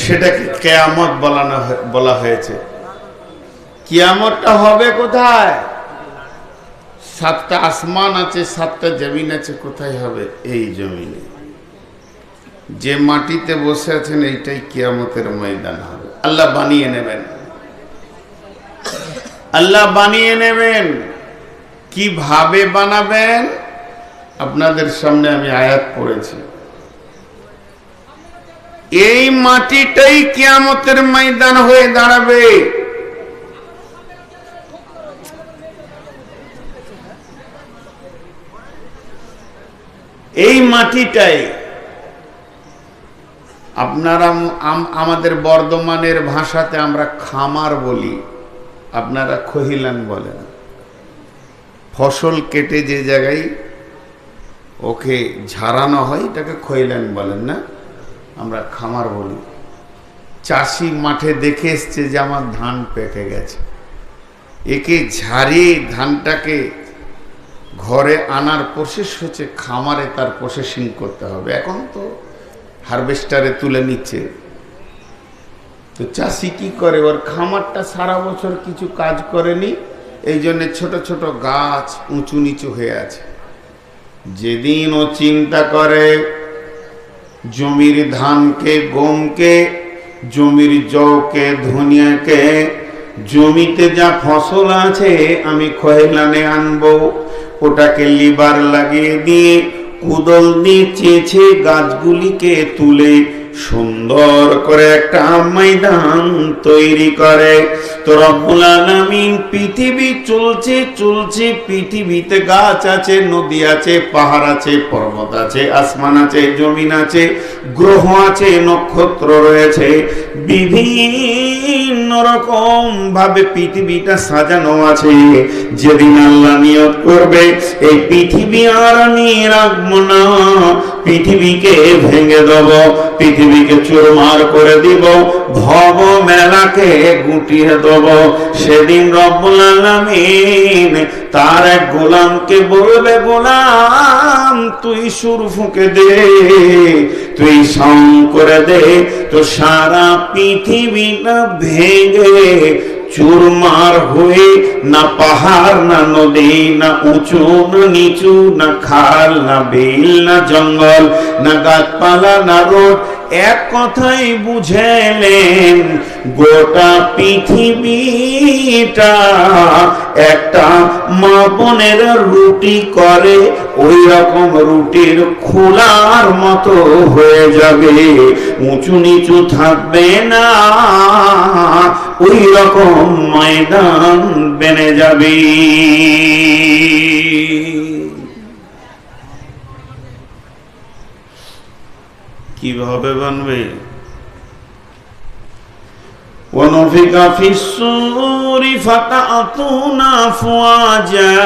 Speaker 1: সেটাকে কিয়ামত বলা হয়েছে। কিয়ামতটা হবে কোথায়? 7টা আসমান আছে, 7টা জমিন আছে। কোথায় হবে? এই জমিনে। যে মাটিতে বসে আছেন এইটাই কিয়ামতের ময়দান হবে। আল্লাহ বানিয়ে নেবেন, আল্লাহ বানিয়ে নেবেন। কিভাবে বানাবেন? আপনাদের সামনে আমি আয়াত পড়েছি। এই মাটিটাই কিয়ামতের ময়দান হয়ে দাঁড়াবে। এই মাটিটাই আপনারা আমাদের বর্ধমানের ভাষাতে আমরা খামার বলি, আপনারা খহিলান বলেন। ফসল কেটে যে জায়গায় ওকে ঝাড়ানো হয় এটাকে খহিলান বলেন না, আমরা খামার বলি। চাষি মাঠে দেখে এসছে যে আমার ধান পেকে গেছে, একে ঝাড়িয়ে ধানটাকে ঘরে আনার প্রসেস হচ্ছে খামারে তার প্রসেসিং করতে হবে। এখন তো হারভেস্টারে তুলে নিচ্ছে। তো চাষি কি করে? ওর খামারটা সারা বছর কিছু কাজ করেনি, এই জন্য ছোট ছোট গাছ উঁচু নিচু হয়ে আছে। যেদিন ও চিন্তা করে জমির ধানকে, গমকে, জমির জওকে, ধনিয়াকে, জমিতে যা ফসল আছে আমি খয়লানে আনবো, ওটাকে লিভার লাগিয়ে দিয়ে কুদল দিয়ে চেঁচে গাছগুলিকে তুলে সুন্দর করে একটা ময়দান তৈরি করে। তো রব্বুল আলামিন পৃথিবী চলছে চলছে, পৃথিবীতে গাছ আছে, নদী আছে, পাহাড় আছে, পর্বত আছে, আসমান আছে, জমিন আছে, গ্রহ আছে, নক্ষত্র রয়েছে। বিভিন্ন রকম ভাবে পৃথিবীটা সাজানো আছে। যেদিন আল্লাহ নিয়ত করবে এই পৃথিবী আর আমি রাখবো না, পৃথিবীকে ভেঙে দেব, পৃথিবীকে চুরমার করে দিব, ভব মেলাকে গুটিয়ে দেব, সেদিন রব্বুল আলামিন তার এক গোলামকে বলবে, গোলাম তুই সুর ফুঁকে দে, তুই সাউন্ড করে দে, তো সারা পৃথিবীটা ভেঙে চুরমার হয়ে, না পাহাড় না নদী, না উঁচু না নিচু, না খাল না বিল, না জঙ্গল, না গাছপালা, না রোড, এক কথাই বুঝেলেন গোটা পৃথিবীটা একটা মা বোনের রুটি করে ওই রকম রুটির খোলার মতো হয়ে যাবে, উঁচু নিচু থাকবে না, ওই রকম ময়দান বেনে যাবে। কিভাবে বানবে? ونفخ في الصور فتأتون أفواجا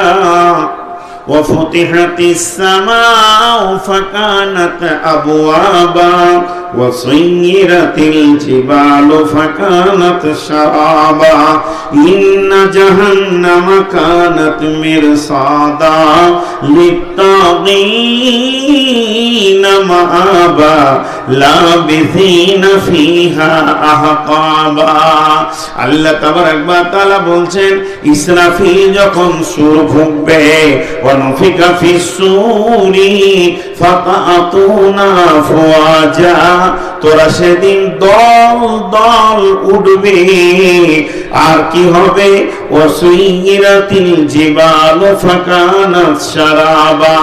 Speaker 1: وفتحت السماء فكانت أبوابا وسيرت الجبال فكانت سرابا إن جهنم كانت مرصادا للطاغين مآبا لابثين فيها أحقابا আল্লাহ তাবারাক ওয়া তাআলা বলছেন ইসরাফিল যখন সূর ফুঁকবে ওয়ানফিকা ফিস-সূরি ফাতাতুনা আফওয়াজা তোরা সেদিন দল দল উঠবে আর কি হবে ওয়াসুইরাতিল জিবাল ফাকানাত সারাবা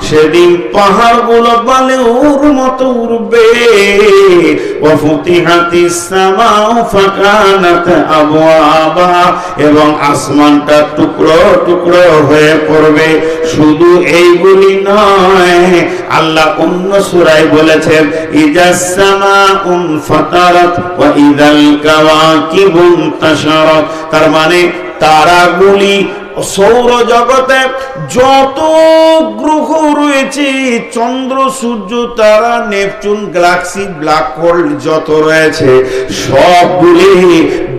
Speaker 1: সেদিন পাহাড়গুলো বালুর মতো উড়বে ওয়াফুতিহাতিস সামাউ ফাকানাত আবওয়াবা এবং আসমানটা টুকরো টুকরো হয়ে পড়বে শুধু এইগুলি নয় আল্লাহ অন্য সূরায় বলেছেন ইজাস সামাউন ফাতারাত ওয়া ইদাল কাওয়াকিবু ইনতাশারাত তার মানে তারাগুলি সৌর জগতে যত গ্রহ রয়েছে চন্দ্র সূর্য তারা নেপচুন গ্যালাক্সি ব্ল্যাক হোল যত রয়েছে সবগুলি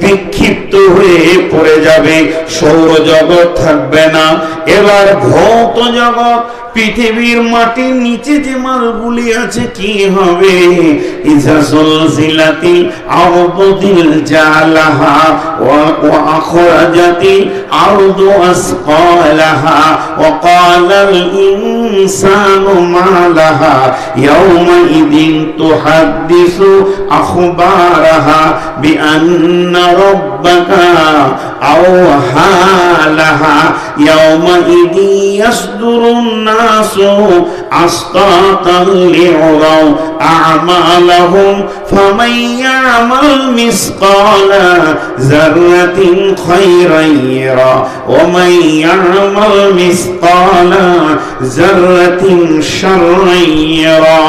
Speaker 1: বিক্ষিপ্ত হয়ে পড়ে যাবে সৌর জগৎ থাকবে না এবার ভৌত জগৎ পৃথিবীর মাটির নিচে যে মালগুলি আছে কি হবে ইজা সুলসিলাতিল আরদু জিলজালাহা ওয়া আখরাজাতিল আরদু আসকালাহা ওয়া ক্বালাল ইনসানু মা লাহা ইয়াওমাইদিন তুহাদ্দিসু আখবারাহা বিআন্না রাব্বাকা আওহা লাহা ইয়াওমাইদিন ইয়াসদুরুন أشتاتا ليروا أعمالهم فمن يعمل مثقال ذرة خيرا يره ومن يعمل مثقال ذرة شرا يره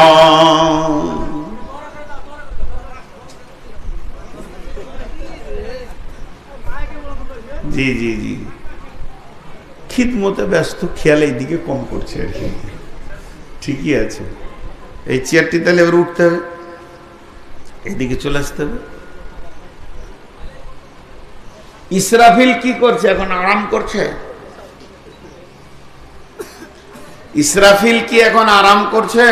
Speaker 1: জি জি জি খিদমতে ব্যস্ত খেয়াল এইদিকে কম করছে আর কি ঠিকই আছে এই চেয়ারটি তাহলে এবার উঠতে হবে এইদিকে চলে আসতে হবে ইসরাফিল কি করছে এখন আরাম করছে ইসরাফিল কি এখন আরাম করছে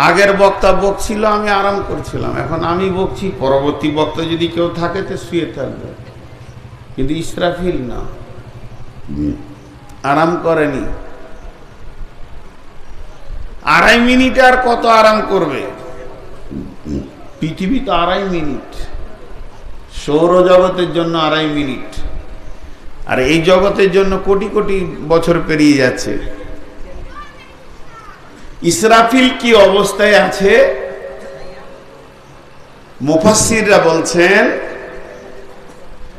Speaker 1: আগের বক্তা বকছিল আমি আরাম করছিলাম এখন আমি বকছি পরবর্তী বক্তা যদি কেউ থাকে তো শুয়ে থাকবে কিন্তু ইসরাফিল না আরাম করেনি 2.5 মিনিট আর কত আরাম করবে পৃথিবী তো 2.5 মিনিট সৌরজগতের জন্য 2.5 মিনিট আর এই জগতের জন্য কোটি কোটি বছর পেরিয়ে যাচ্ছে ইসরাফিল কি অবস্থায় আছে মুফাসসিররা বলছেন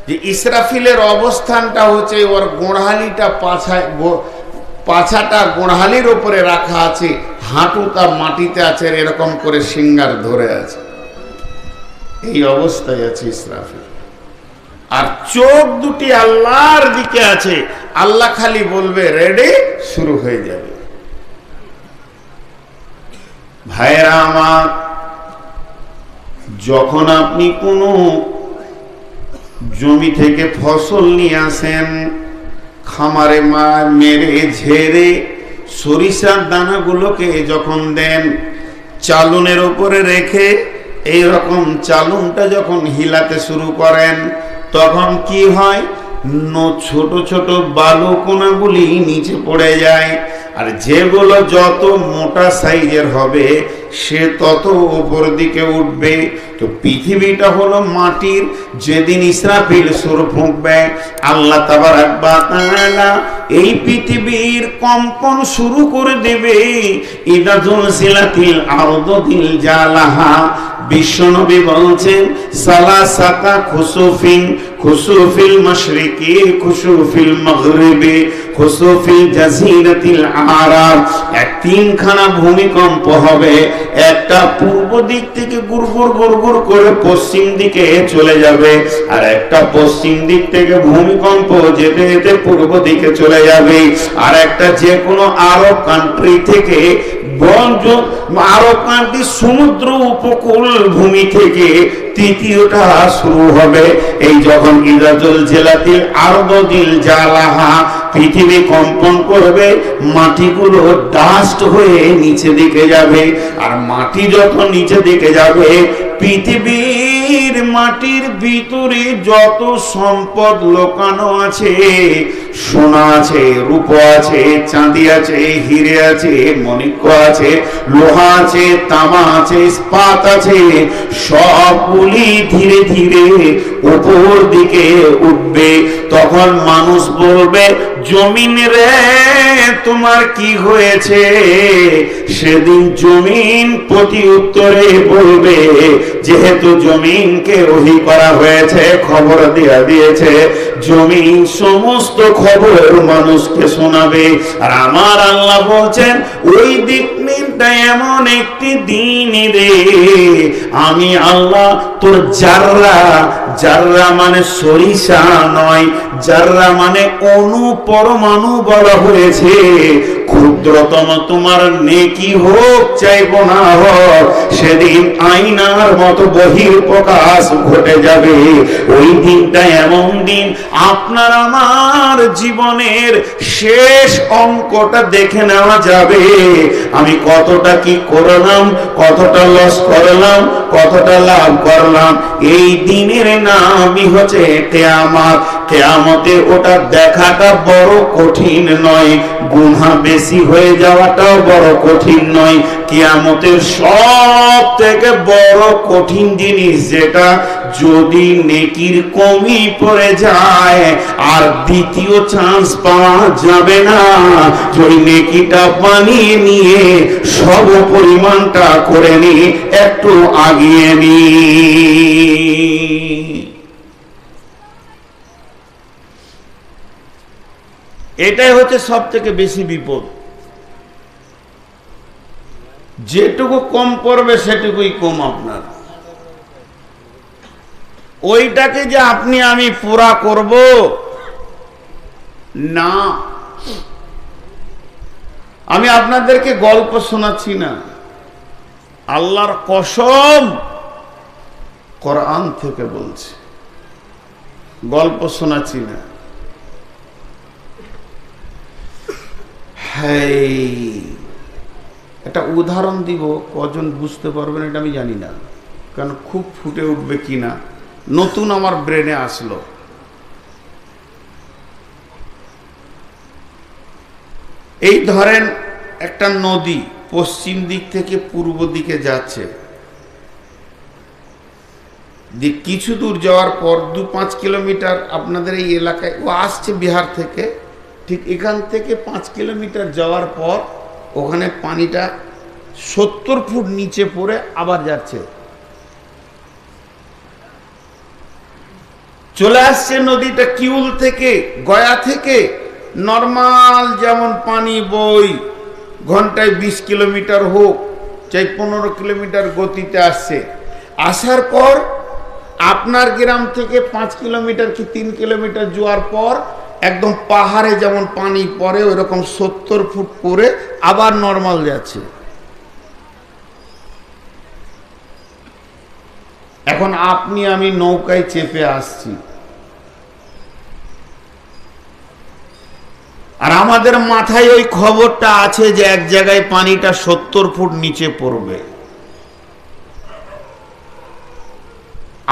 Speaker 1: যে ইসরাফিলের অবস্থানটা হচ্ছে ওর গোড়ালিটা পাছাটা গোড়ালির উপরে রাখা আছে হাঁটুটা মাটিতে আছে এরকম করে সিংহার ধরে আছে এই অবস্থায় আছে ইসরাফিল আর চোখ দুটি আল্লাহর দিকে আছে আল্লাহ খালি বলবে রেডি শুরু হয়ে যাবে ভাইরা আমার যখন আপনি কোনো জমি থেকে ফসল নিয়ে আসেন খামারে মেরে ঝেড়ে সরিষার দানাগুলোকে যখন দেন চালুনের উপরে রেখে এই রকম চালুনটা যখন হিলাতে শুরু করেন তখন কি হয় ছোট ছোট বালু কোনাগুলি নিচে পড়ে যায় আর যেগুলো যত মোটা সাইজের হবে সে তত উপর দিকে উঠবে তো পৃথিবীটা হলো মাটির যেদিন ইসরাফিল সুর ফুঁকবে আল্লাহ তাবারাক ওয়া তাআলা এই পৃথিবীর কম্পন শুরু করে দেবে ইদা জুলসিলাতিল আরদু জিলজালাহা বিশ্বনবী বলছেন সালাসাতা খুসুফিন খুসুফিল মাশরিকি খুসুফিল মাগরিবি খুসুফিল জাজিরাতিল আরাব তিনখানা ভূমিকম্প হবে একটা পূর্ব দিক থেকে গুড়গুড় গুড়গুড় করে পশ্চিম দিকে চলে যাবে, আর একটা পশ্চিম দিক থেকে ভূমিকম্প যেতে যেতে পূর্ব দিকে চলে যাবে, আর একটা যে কোনো আরব কান্ট্রি থেকে আরব কান্ট্রি সমুদ্র উপকূল ভূমি থেকে তৃতীয়টা শুরু হবে। এই যখন ইদাতুল জেলাতিল আরদিল জালাহা, পৃথিবী কম্পন করবে, মাটিগুলো ডাস্ট হয়ে নিচে দিকে যাবে, আর মাটি যখন নিচে দিকে যাবে, পৃথিবীর মাটির ভিতরে যত সম্পদ লোকানো আছে, সোনা আছে, রূপো আছে, চাঁদি আছে, হিরে আছে, মণিক্য আছে, লোহা আছে, তামা আছে, ইস্পাত আছে, সবগুলি ধীরে ধীরে উপর দিকে উঠবে। তখন মানুষ বলবে, জমিন রে তোমার কি হয়েছে? সেদিন জমিন প্রতি উত্তরে বলবে, যেহেতু জমিনকে ওহী করা হয়েছে, খবর দিয়া দিয়েছে, জমিন সমস্ত খবর মানুষকে শোনাবে। আর আমার আল্লাহ বলছেন, ওই দিনটা এমন একটি দিন রে, আমি আল্লাহ তোর জাররা, জাররা মানে সরিষা নয়, জাররা মানে অণু, পরমাণু বলা হয়েছে, ক্ষুদ্রতম তোমার নেকি হোক চাইব না হোক, সেদিন আয়নার মতো বহির প্রকাশ ঘটে যাবে। ওই দিনটা এমন দিন, আপনার আমার জীবনের শেষ অঙ্কটা দেখে নেওয়া যাবে। আমি কতটা কি করলাম, কতটা লস করলাম, কতটা লাভ করলাম। এই দিনের নামই হচ্ছে কিয়ামত। কিয়ামতে ওটা দেখাটা বড় কঠিন নয়, গুনাহ বেশি হয়ে যাওয়াটাও বড় কঠিন নয়। কিয়ামতের সব থেকে বড় কঠিন জিনিস যেটা, যদি নেকির কমি পড়ে যায় আর দ্বিতীয় চান্স পাওয়া যাবে না, যদি নেকিটা বানিয়ে নিয়ে সব পরিমাণটা করে নি, একটু আগিয়ে নি। এটাই হচ্ছে সব থেকে বেশি বিপদ। যেটুকু কম করবে সেটুকুই কম আপনার। ওইটাকে যে আপনি আমি পুরা করব না। আমি আপনাদেরকে গল্প শোনাচ্ছি না, আল্লাহর কসম কোরআন থেকে বলছি, গল্প শোনাচ্ছি না। একটা উদাহরণ দিব, কজন বুঝতে পারবেন এটা আমি জানি না, কারণ খুব ফুটে উঠবে কিনা, নতুন আমার ব্রেনে আসলো। এই ধরেন একটা নদী পশ্চিম দিক থেকে পূর্ব দিকে যাচ্ছে, কিছু দূর যাওয়ার পর 2-5 কিলোমিটার আপনাদের এই এলাকায় ও আসছে বিহার থেকে, ঠিক এখান থেকে 5 কিলোমিটার যাওয়ার পর ওখানে পানিটা 70 ফুট নিচে পড়ে আবার যাচ্ছে, চলে আসছে নদীটা কিউল থেকে, গয়া থেকে। নর্মাল যেমন পানি বই, ঘন্টায় 20 কিলোমিটার হোক চাই 15 কিলোমিটার গতিতে আসছে। আসার পর আপনার গ্রাম থেকে 5 কিলোমিটার কি 3 কিলোমিটার যাওয়ার পর একদম পাহাড়ে যেমন পানি পড়ে ওইরকম 70 ফুট করে আবার নর্মাল যাচ্ছে। এখন আপনি আমি নৌকায় চেপে আসছি, আর আমাদের মাথায় ওই খবরটা আছে যে এক জায়গায় পানিটা 70 ফুট নিচে পড়বে।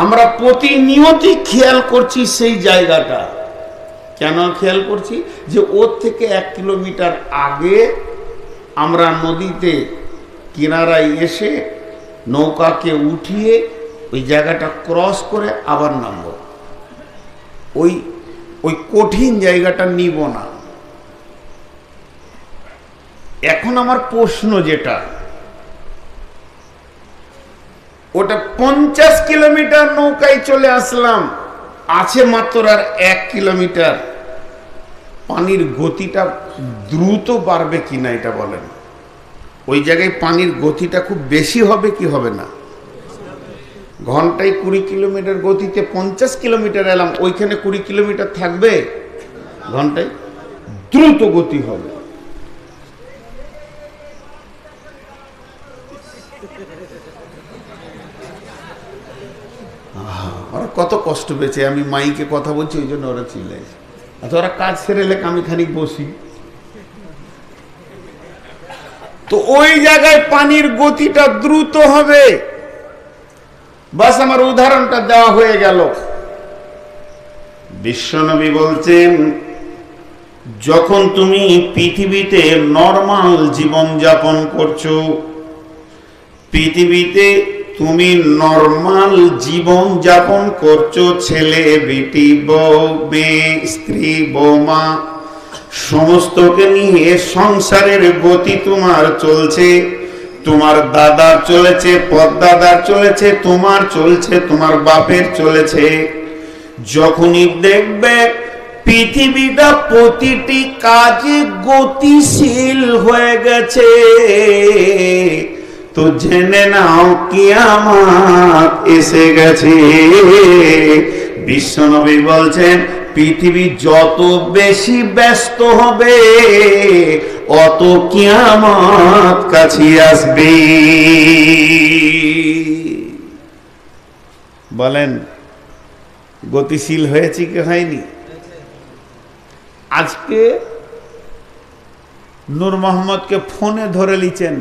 Speaker 1: আমরা প্রতিনিয়তই খেয়াল করছি সেই জায়গাটা। কেন খেয়াল করছি? যে ওর থেকে 1 কিলোমিটার আগে আমরা নদীতে কিনারায় এসে নৌকাকে উঠিয়ে ওই জায়গাটা ক্রস করে আবার নামবো। ওই কঠিন জায়গাটা নিব না। এখন আমার প্রশ্ন যেটা, ওটা 50 কিলোমিটার নৌকায় চলে আসলাম, আছে মাত্র আর 1 কিলোমিটার, পানির গতিটা দ্রুত বাড়বে কিনা এটা বলেন। ওই জায়গায় পানির গতিটা খুব বেশি হবে কি হবে না? ঘন্টায় 20 কিলোমিটার গতিতে 50 কিলোমিটার এলাম, ওইখানে 20 কিলোমিটার থাকবে? ঘন্টায় দ্রুত গতি হবে। ওরা কত কষ্ট পেয়েছে, আমি মাইকে কথা বলছি ওই জন্য ওরা চিল্লাইছে। আচ্ছা, ওরা কাজ সেরে এলে আমি খানিক বসি, তো ওই জায়গায় পানির গতিটা দ্রুত হবে। বাস আমার উদাহরণটা দেওয়া হয়ে গেল। বিশ্বনবী বলছেন, যখন তুমি পৃথিবীতে নরমাল জীবন যাপন করছো, পৃথিবীতে তুমি নরমাল জীবন যাপন করছো, ছেলে বেটি বউ মেয়ে স্ত্রী বৌমা সমস্তকে নিয়ে সংসারের গতি তোমার চলছে। তোমার দাদার চলেছে, পরদাদার চলেছে, তোমার চলছে, তোমার বাপের চলেছে। যখনই দেখবে পৃথিবীটা প্রতিটি কাজে গতিশীল হয়ে গেছে, তো জেনে নাও কিয়ামত এসে গেছে। বিশ্বনবী বলছেন, পৃথিবী যত বেশি ব্যস্ত হবে অত কিয়ামত কাছে আসবে। বলেন গতিশীল হয়েছে কি হয়নি? আজকে নূর মোহাম্মদকে ফোনে ধরে লিছেন,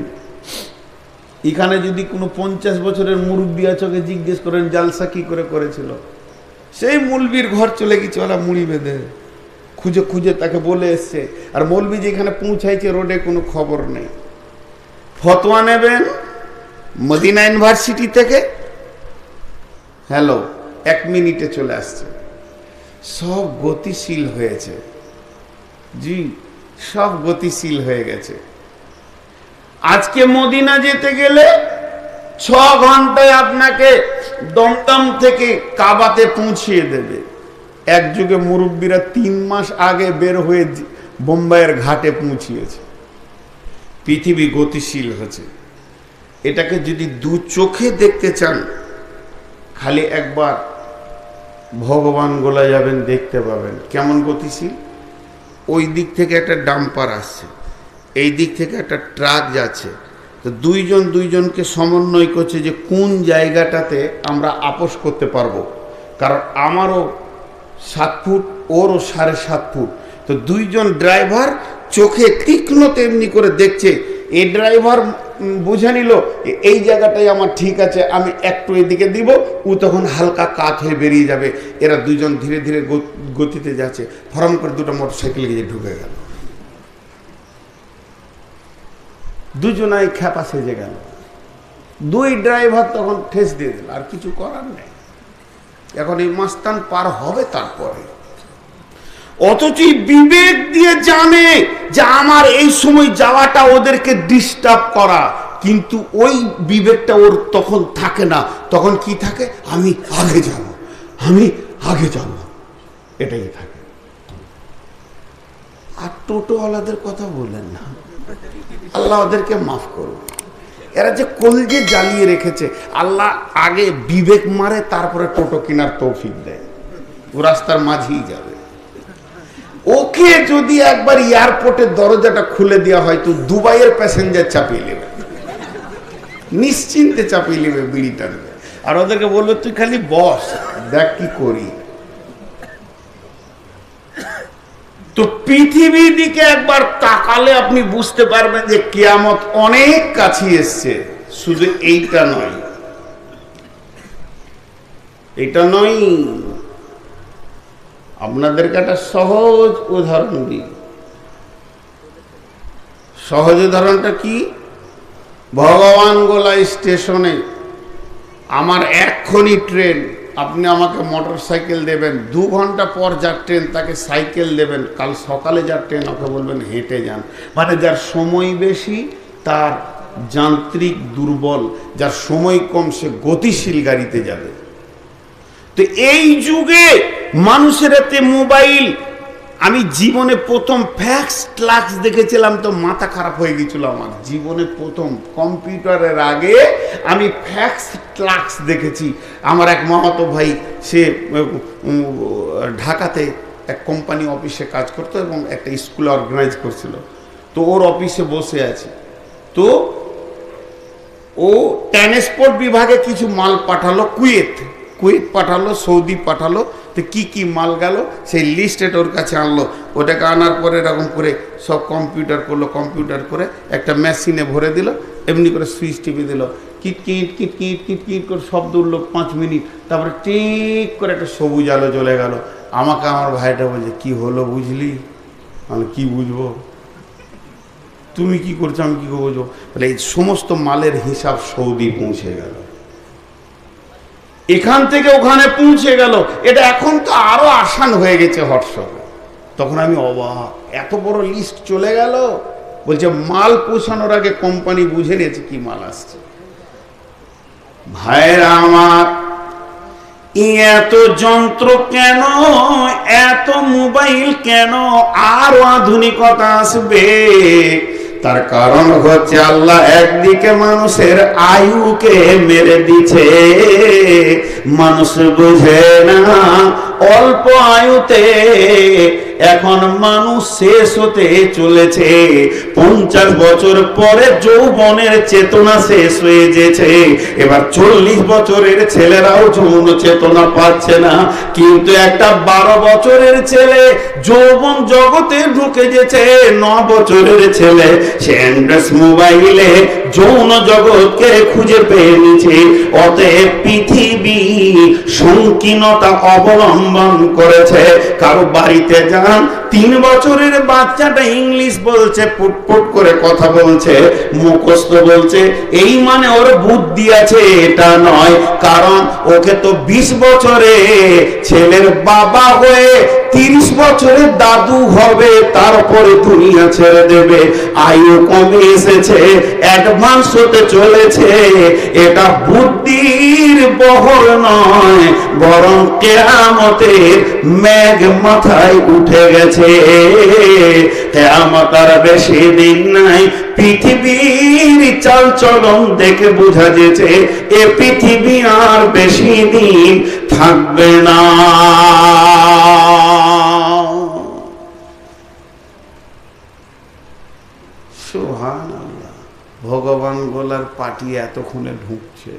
Speaker 1: এখানে যদি কোনো 50 বছরের মুরব্বী আছে ওকে জিজ্ঞেস করেন জালসা কি করে করেছিল, সেই মৌলবীর ঘর চলে গেছে, ওরা মুড়ি বেঁধে খুঁজে খুঁজে তাকে বলে এসছে। আর মৌলবী যেখানে পৌঁছাইছে রোডে কোনো খবর নেই। ফতোয়া নেবেন মদিনা ইউনিভার্সিটি থেকে, হ্যালো 1 মিনিটে চলে আসছে। সব গতিশীল হয়েছে, জি সব গতিশীল হয়ে গেছে। আজকে মদিনা যেতে গেলে 6 ঘন্টায় আপনাকে দমদম থেকে কাবাতে পৌঁছিয়ে দেবে। এক যুগে মুরব্বীরা 3 মাস আগে বের হয়ে বোম্বাইয়ের ঘাটে পৌঁছিয়েছে। পৃথিবী গতিশীল হচ্ছে। এটাকে যদি 2 চোখে দেখতে চান, খালি একবার ভগবান গোলা যাবেন, দেখতে পাবেন কেমন গতিশীল। ওই দিক থেকে একটা ডাম্পার আসছে, এই দিক থেকে একটা ট্রাক যাচ্ছে, তো দুইজনকে সমন্বয় করছে যে কোন জায়গাটাতে আমরা আপোস করতে পারবো। কারণ আমারও 7 ফুট, ওরও 7.5 ফুট। তো দুইজন ড্রাইভার চোখে তীক্ষ্ণ তেমনি করে দেখছে। এই ড্রাইভার বুঝে নিল এই জায়গাটাই আমার ঠিক আছে, আমি একটু এদিকে দিব, ও তখন হালকা কাত হয়ে বেরিয়ে যাবে। এরা দুইজন ধীরে ধীরে গতিতে যাচ্ছে, ফরম করে 2টা মোটরসাইকেল গিয়ে ঢুকে গেল। দুজনাই খ্যাপা সেজে গেল। 2 ড্রাইভার তখন ঠেস দিয়ে দিল, আর কিছু করার নেই। এখন এই মাস্তান পার হবে তারপরে। অথচ বিবেক দিয়ে জানে যে আমার এই সময় যাওয়াটা ওদেরকে ডিস্টার্ব করা, কিন্তু ওই বিবেকটা ওর তখন থাকে না। তখন কি থাকে? আমি আগে যাব, আমি আগে যাব, এটাই থাকে। আর টোটোওয়ালাদের কথা বললেন না, আল্লাহ ওদেরকে মাফ করুন। এরা যে কলজে জ্বালিয়ে রেখেছে, আল্লাহ আগে বিবেক মারে, তারপরে টোটো কেনার তৌফিক দেয়। ও রাস্তার মাঝেই যাবে। ওকে যদি একবার এয়ারপোর্টের দরজাটা খুলে দেওয়া হয়, তো দুবাইয়ের প্যাসেঞ্জার চাপিয়ে নেবে, নিশ্চিন্তে চাপিয়ে নেবে, বিড়ি টানবে। আর ওদেরকে বলবে তুই খালি বস, দেখ কি করি। তো পৃথিবীর দিকে একবার তাকালে আপনি বুঝতে পারবেন যে কিয়ামত অনেক কাছে এসছে। শুধু এইটা নয়, এটা নয়, আপনাদেরকে একটা সহজ উদাহরণ দিই। সহজ উদাহরণটা কি? ভগবান গোলা স্টেশনে আমার এক্ষুনি ট্রেন, আপনি আমাকে মোটর সাইকেল দেবেন, 2 ঘন্টা পর যার ট্রেন তাকে সাইকেল দেবেন, কাল সকালে যার ট্রেন ওকে বলবেন হেঁটে যান। মানে যার সময় বেশি তার যান্ত্রিক দুর্বল, যার সময় কম সে গতিশীল গাড়িতে যাবে। তো এই যুগে মানুষের হাতে মোবাইল, আমি জীবনে প্রথম ফ্যাক্স ক্লাক্স দেখেছিলাম তো মাথা খারাপ হয়ে গেছিল আমার। জীবনে প্রথম কম্পিউটারের আগে আমি ফ্যাক্স ক্লাক্স দেখেছি। আমার এক মামাতো ভাই, সে ঢাকাতে এক কোম্পানি অফিসে কাজ করতো এবং একটা স্কুল অর্গানাইজ করছিল। তো ওর অফিসে বসে আছে, তো ও ট্রান্সপোর্ট বিভাগে কিছু মাল পাঠালো, কুয়েত পাঠালো, সৌদি পাঠালো। তো কি কি মাল গেল সেই লিস্ট এটা ওর কাছে আনলো। ওটাকে আনার পরে এরকম করে সব কম্পিউটার করলো, কম্পিউটার করে একটা মেশিনে ভরে দিল, এমনি করে সুইচ টিপে দিল, kit kit kit kit kit kit করে শব্দ উঠলো 5 মিনিট, তারপরে ঠিক করে একটা সবুজ আলো জ্বলে গেল। আমাকে আমার ভাইটা বলছে, কি হলো বুঝলি? আমি কি বুঝবো, তুমি কি করছো, আমি কি বুঝবো? বলে এই সমস্ত মালের হিসাব সৌদি পৌঁছে গেল, এখান থেকে ওখানে পৌঁছে গেল। এটা এখন তো আরো আসান হয়ে গেছে হোয়াটসঅ্যাপে। তখন আমি অবাক, এত বড় লিস্ট চলে গেল। বলছে মাল পৌঁছানোর আগে কোম্পানি বুঝে নিয়েছে কি মাল আসছে। ভাইরা আমার, এত যন্ত্র কেন, এত মোবাইল কেন, আরো আধুনিকতা আসবে? তার কারণ হচ্ছে আল্লাহ একদিকে মানুষের আয়ুকে মেরে দিচ্ছে, মানুষ বুঝে না অল্প আয়ুতে এখন মানুষ শেষ হতে চলেছে। 50 বছর পরে যৌবনের চেতনা শেষ হয়ে যেছে। এবার 40 বছরের ছেলেরাও যৌন চেতনা পাচ্ছে না, কিন্তু একটা 12 বছরের ছেলে যৌবন জগতে ঢুকে যেছে। 9 বছরের ছেলে সে অ্যান্ড্রয়েড মোবাইলে যৌন জগৎকে খুঁজে পেয়ে নিচ্ছে। অতএব পৃথিবী সংকীর্ণতা অবলম্বন করেছে। কারো বাড়িতে যান, 3 বছরের বাচ্চাটা ইংলিশ বলছে, পুটপুট করে কথা বলছে, মুখস্থ বলছে, এই মানে ওর বুদ্ধি আছে এটা নয়। কারণ ওকে তো 20 বছরে ছেলের বাবা হয়ে 30 বছরে দাদু হবে, তারপরে দুনিয়া ছেড়ে দেবে। আয়ু কমে এসেছে, অ্যাডভান্স হতে চলেছে। এটা বুদ্ধির বহর নয়, বরং কিয়ামতের মেঘ মাথায় উঠে গেছে। কিয়ামত আর বেশি দিন নাই। পৃথিবীর চালচলন দেখে বোঝা যেছে এ পৃথিবী আর বেশি দিন থাকবে না। সুবহানাল্লাহ, ভগবান গোলার পাটি এতক্ষণে ঢুকছে।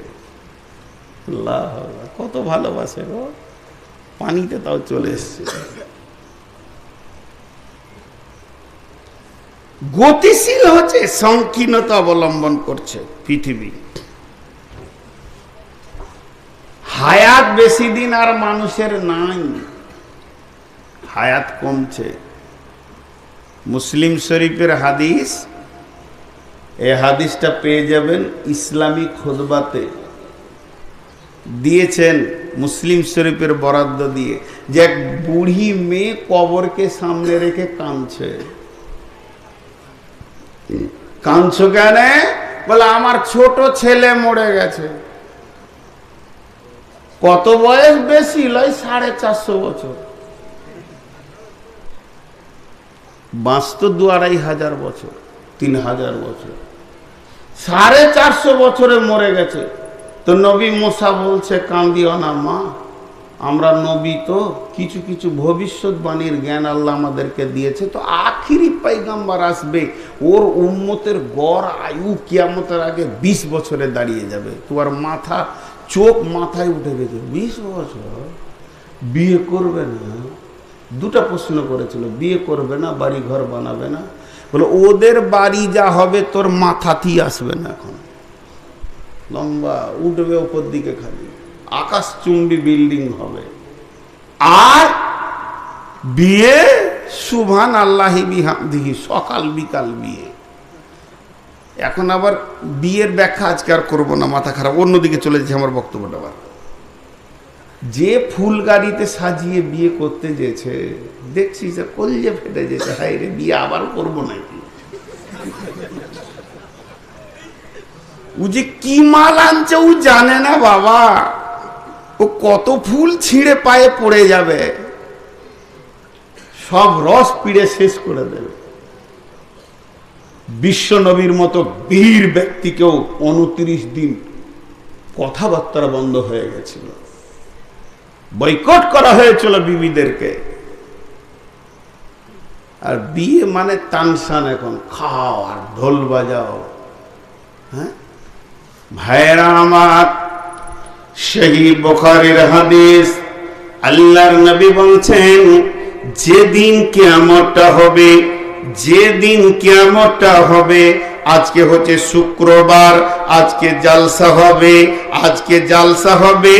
Speaker 1: আল্লাহ কত ভালোবাসে গো, পানিতে তাও চলে এসছে। গতিশীল হচ্ছে, সংকীর্ণতা অবলম্বন করছে পৃথিবী। হায়াত বেশি দিন আর মানুষের নাই, হায়াত কমছে। মুসলিম শরীফের হাদিস, এই হাদিসটা পেয়ে যাবেন ইসলামী খুতবাতে দিয়েছেন, মুসলিম শরীফের বরাদ্দ দিয়ে, যে এক বুড়ি মেয়ে কবরকে সামনে রেখে কাঁদছে। কাঁদছো কেন? বলে আমার ছোট ছেলে মরে গেছে। কত বয়স? বেশি লয়, 450 বছর। বাঁচত 2-2.5 বছর, 3000 বছর। 450 বছরে মরে গেছে। তো নবী মুসা বলছে, কাঁদিও না মা, আমরা নবী তো কিছু কিছু ভবিষ্যৎবাণীর জ্ঞান আল্লাহ আমাদেরকে দিয়েছে। তো আখিরি পয়গম্বর আসবে, ওর উম্মতের গড় আয়ু কিয়ামতের আগে 20 বছরে দাঁড়িয়ে যাবে। তোমার মাথা চোখ মাথায় উঠে গেছে। 20 বছর বিয়ে করবে না? 2টা প্রশ্ন করেছিল, বিয়ে করবে না, বাড়ি ঘর বানাবে না। বলে ওদের বাড়ি যা হবে তোর মাথাতেই আসবে না। এখন লম্বা উঠবে উপর দিকে, খালি আকাশচুম্বী বিল্ডিং হবে। আর বিয়ে সুবহান আল্লাহি বিহামদিহি, সকাল বিকাল বিয়ে। এখন আবার বিয়ের ব্যাখ্যা আজকে আর করবো না, মাথা খারাপ, অন্যদিকে চলে যাচ্ছে আমার বক্তব্যটা। আবার যে ফুল গাড়িতে সাজিয়ে বিয়ে করতে যেছে, দেখছি যে কলজে ফেটে যেতে, হায় রে বিয়ে আবার করবো নাকি। ও যে কি মাল আনছে ও জানে না বাবা, ও কত ফুল ছিঁড়ে পায়ে পড়ে যাবে। সব রস পিড়ে শেষ করে দেবে। বিশ্ব নবীর মতো বীর ব্যক্তিকেও 29 দিন কথাবার্তা বন্ধ হয়ে গেছিল, বয়কট করা হয়েছিল বিবিদেরকে। আর বিয়ে মানে তানসান, এখন খাও আর ঢোল বাজাও। হ্যাঁ ভাইরা আমার, সহি বুখারীর হাদিস, আল্লাহর নবী বলছেন যেদিন কিয়ামতটা হবে, যেদিন কিয়ামতটা হবে, আজকে হচ্ছে শুক্রবার, আজকে জালসা হবে, আজকে জালসা হবে।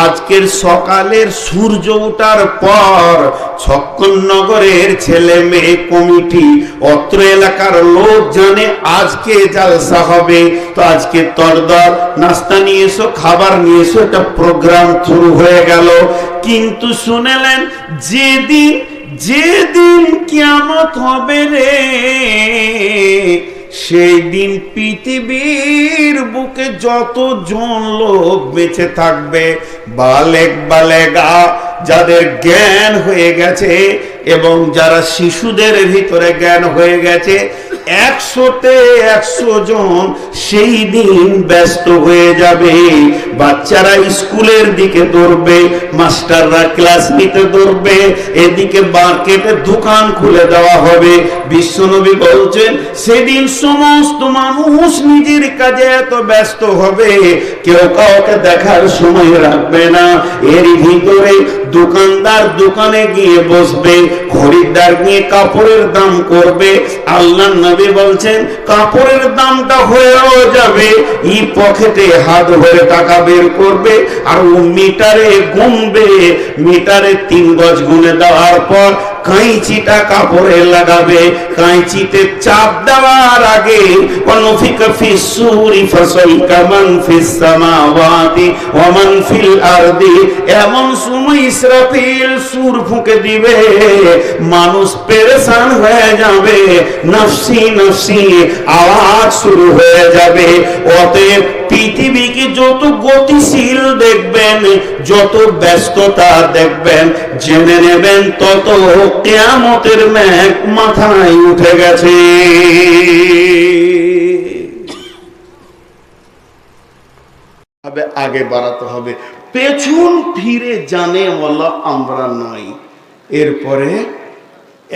Speaker 1: আজকের সকালের সূর্য ওঠার পর ছক্কনগরের ছেলে মেয়ে কমিটি, অত্র এলাকার লোক জানে আজকে জালসা হবে, তো আজকে তরদর নাস্তা নিয়ে এসো, খাবার নিয়ে এসো, একটা প্রোগ্রাম শুরু হয়ে গেল। কিন্তু শুনেলেন যেদিন যেদিন কিয়ামত হবে রে, সেই দিন পৃথিবীর বুকে যতজন লোক বেঁচে থাকবে, বালেক বালেগা, যাদের জ্ঞান হয়ে গেছে এবং যারা শিশুদের ভিতরে জ্ঞান হয়ে গেছে, 100তে 100 জন সেই দিন ব্যস্ত হয়ে যাবে। বাচ্চারা স্কুলের দিকে দৌড়বে, মাস্টাররা ক্লাস নিতে দৌড়বে, এদিকে মার্কেটে দোকান খুলে দেওয়া হবে। বিশ্বনবী বলছেন সেদিন সমস্ত মানুষ নিজের কাজে এত ব্যস্ত হবে, কেউ কাউকে দেখার সময় রাখবে না। এর ভিতরে দোকানদার দোকানে গিয়ে বসবে, খরিদ্দার গিয়ে কাপড়ের দাম করবে। আল্লাহর নবী বলছেন কাপড়ের দামটা হয়েও যাবে, ই পকেটে হাত ভরে টাকা বের করবে আর ও মিটারে গুনবে, মিটারে 3 গজ গুনে দেওয়ার পর কাঁচিটা কাপড়ে লাগাবে, কাঁচিতে চাপ দেওয়ার আগে অনুফিকা ফিস সূরি ফাসাইকা মান ফিস সামাওয়াতি ওয়া মান ফিল আরদি, এমন সময় ইসরাফিল সূর ফুঁকে দিবে, মানুষ পেরেশান হয়ে যাবে, নফসি নফসি আওয়াজ শুরু হয়ে যাবে। অতএব পৃথিবীকে যত গতিশীল দেখবেন, যত ব্যস্ততা দেখবেন, জেনে নেবেন তত কিয়ামতের মেঘ মাথায় উঠে গেছে। আগে বাড়াতে হবে, পেছন ফিরে জানে ওয়ালা আমরা নয়। এরপরে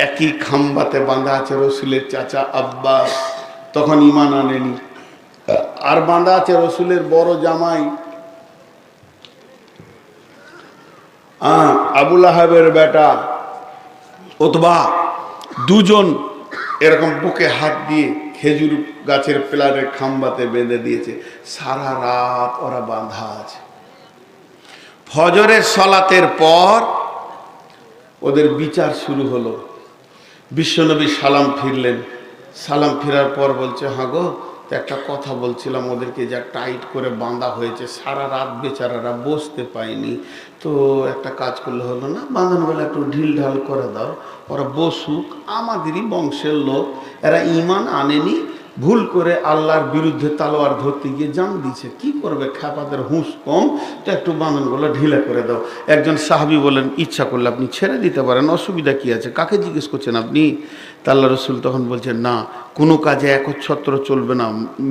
Speaker 1: একই খাম্বাতে বাঁধা আছে রসুলের চাচা আব্বাস, তখন ঈমান আনেনি, আর বাঁধা আছে রসুলের বড় জামাই আবু লাহাবের বেটা উতবা, দুজন এরকম বুকে হাত দিয়ে খেজুর গাছের পিলারের খাম্বাতে বেঁধে দিয়েছে। সারা রাত ওরা বাঁধা আছে। ফজরের সালাতের পর ওদের বিচার শুরু হলো। বিশ্বনবী সালাম ফিরলেন, সালাম ফেরার পর বলছে হ্যাঁ গো, তো একটা কথা বলছিলাম, ওদেরকে যা টাইট করে বাঁধা হয়েছে, সারা রাত বেচারারা বসতে পায়নি, তো একটা কাজ করলে হলো না, বাঁধানো বেলা একটু ঢিল ঢাল করে দাও, ওরা বসুক, আমাদেরই বংশের লোক, এরা ঈমান আনেনি, ভুল করে আল্লাহর বিরুদ্ধে তালোয়ার ধরতে গিয়ে জান দিয়েছে, কি করবে, খ্যাপাদের হুঁশ কম, তো একটু বাঁধনগুলো ঢিলা করে দাও। একজন সাহাবী বলেন ইচ্ছা করলে আপনি ছেড়ে দিতে পারেন, অসুবিধা কি আছে, কাকে জিজ্ঞেস করছেন আপনি? তা আল্লাহ রসুল তখন বলছেন না, কোনো কাজে একচ্ছত্র চলবে না,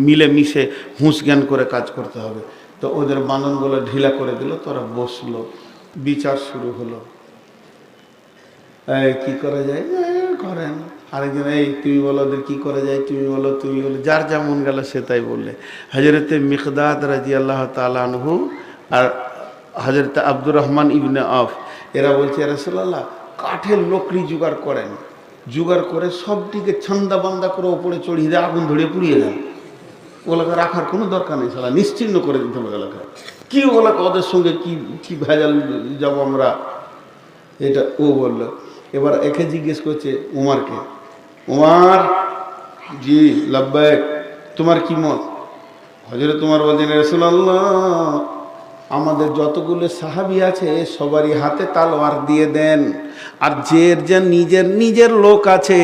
Speaker 1: মিলেমিশে হুঁশ জ্ঞান করে কাজ করতে হবে। তো ওদের বাঁধনগুলো ঢিলা করে দিল, তোরা বসলো, বিচার শুরু হলো। কি করা যায় করেন, আরেকজন এই তুমি বলো, ওদের কি করা যায় তুমি বলো, তুমি বলো, যার যেমন গেল সে তাই বললে। হজরতে মিকদাদ রাদিয়াল্লাহু তাআলা আনহু আর হজরতে আব্দুর রহমান ইবনে আফ, এরা বলছে রাসূলুল্লাহ কাঠের লকড়ি জোগাড় করেন, জোগাড় করে সবটিকে ছান্দা বান্দা করে ওপরে চড়িয়ে দিয়ে আগুন ধরে পুড়িয়ে দেন, ওগুলোকে রাখার কোনো দরকার নেই, সালা নিশ্চিহ্ন করে দিতে হবে ওগুলোকে। কি ওগুলোকে ওদের সঙ্গে কি কি ভেজাল যাবো আমরা, এটা ও বললো। এবার একে জিজ্ঞেস করছে উমারকে, উমার জি লাব্বাইক, তোমার কি মত? হযরত উমর বলছেন রাসূলুল্লাহ আমাদের যতগুলো সাহাবী আছে সবারই হাতে তালোয়ার দিয়ে দেন, আর যে নিজের নিজের লোক আছে,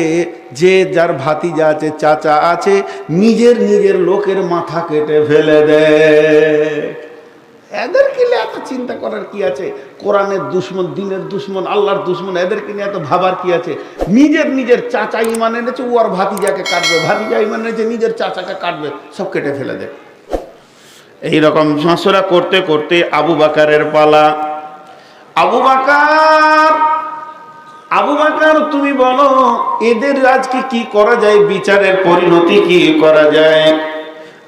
Speaker 1: যে যার ভাতিজা আছে, চাচা আছে, নিজের নিজের লোকের মাথা কেটে ফেলে দেয়। এদেরকে নিয়ে এত চিন্তা করার কি আছে? কোরআনের দুশ্মন, দিনের দুশ্মন, আল্লাহর দুশ্মন, এদেরকে নিয়ে এত ভাবার কি আছে? নিজের চাচা ইমান এনেছে, ও আর ভাতিজাকে কাটবে, ভাতিজা ইমান এনেছে নিজের চাচাকে কাটবে, সব কেটে ফেলে দেয়। এইরকম ঝাঁসরা করতে করতে আবু বাকারের পালা। আবু বাকার তুমি বলো এদের আজকে কি করা যায়, বিচারের পরিণতি কি করা যায়?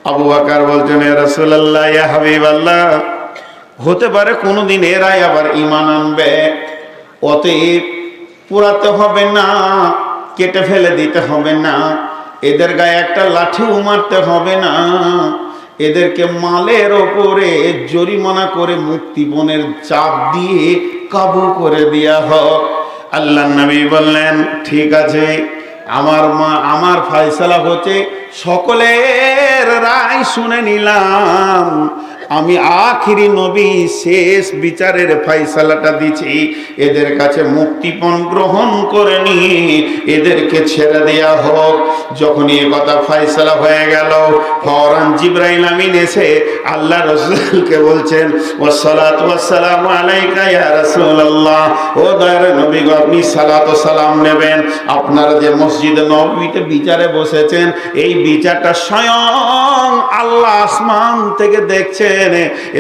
Speaker 1: আবু বাকার বলছেন, ইয়া রাসূলুল্লাহ, ইয়া হাবিবাল্লাহ, হতে পারে কোনোদিন এরাই আবার ঈমান আনবে, অতএব পোড়াতে হবে না, কেটে ফেলে দিতে হবে না, এদের গায়ে একটা লাঠিও মারতে হবে না, এদেরকে মালের ওপরে জরিমানা করে মুক্তিপণের চাপ দিয়ে কাবু করে দেয়া হোক। আল্লাহর নবী বললেন, ঠিক আছে, আমার ফয়সালা হচ্ছে, সকলের রায় শুনে নিলাম, আমি আখিরি নবী, শেষ বিচারের ফয়সালাটা দিচ্ছি, এদের কাছে মুক্তিপণ গ্রহণ করে নিয়ে এদেরকে ছেড়ে দেয়া হোক। যখনই এ কথা ফয়সালা হয়ে গেল, ফওরান জিবরাইল আমিন এসে আল্লাহ রাসূলকে বলছেন, ওয়াসসালাতু ওয়াসসালামু আলাইকা ইয়া রাসূলুল্লাহ, ও দয়ার নবী গো, আপনি সালাত ও সালাম নেবেন। আপনারা যে মসজিদে নববীতে বিচারে বসেছেন, এই বিচারটা স্বয়ং আল্লাহ আসমান থেকে দেখছেন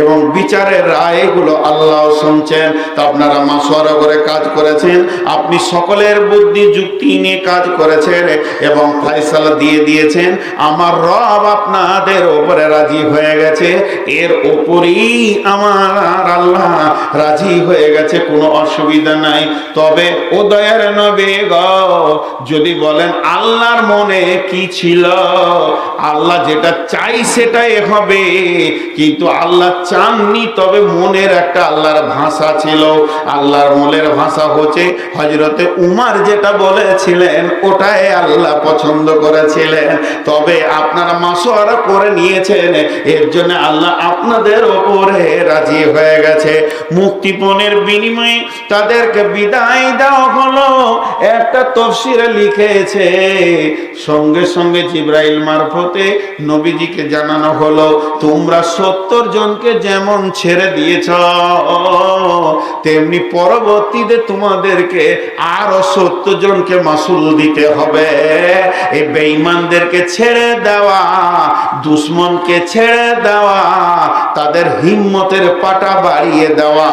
Speaker 1: এবং বিচারের রায়গুলো আল্লাহ শুনছেন। তো আপনারা মাশওয়ারা করে কাজ করেছেন, আপনি সকলের বুদ্ধি যুক্তি নিয়ে কাজ করেছেন এবং ফয়সালা দিয়ে দিয়েছেন। আমার রব আপনাদের উপরে রাজি হয়ে গেছে, এর উপরেই আমার আল্লাহ রাজি হয়ে গেছে, কোনো অসুবিধা নাই। তবে ও দয়ার নবী গো, যদি বলেন আল্লাহর মনে কি ছিল, আল্লাহ যেটা চাই সেটাই হবে, কিন্তু আল্লাহ চাননি, তবে মনের একটা আল্লাহর ভাষা ছিল। আল্লাহর মনের ভাষা হচ্ছে হযরতে উমর যেটা বলেছিলেন ওটাই আল্লাহ পছন্দ করেছিলেন। তবে আপনারা মাশওয়ারা করে নিয়েছেন, এর জন্য আল্লাহ আপনাদের উপরে রাজি হয়ে গেছে। মুক্তিপণের বিনিময়ে তাদেরকে বিদায় দেওয়া হলো। একটা তাফসীরে লিখেছে, সঙ্গে সঙ্গে জিবরাইল মারফতে নবীজিকে জানানো হলো, তোমরা 70 জনকে যেমন ছেড়ে দিয়েছ, তেমনি পরবর্তীতে তোমাদেরকে আরো 70 জনকে মাসুল দিতে হবে। এই বেঈমানদেরকে ছেড়ে দেওয়া, দুশমনকে ছেড়ে দেওয়া, তাদের হিম্মতের পাটা বাড়িয়ে দেওয়া।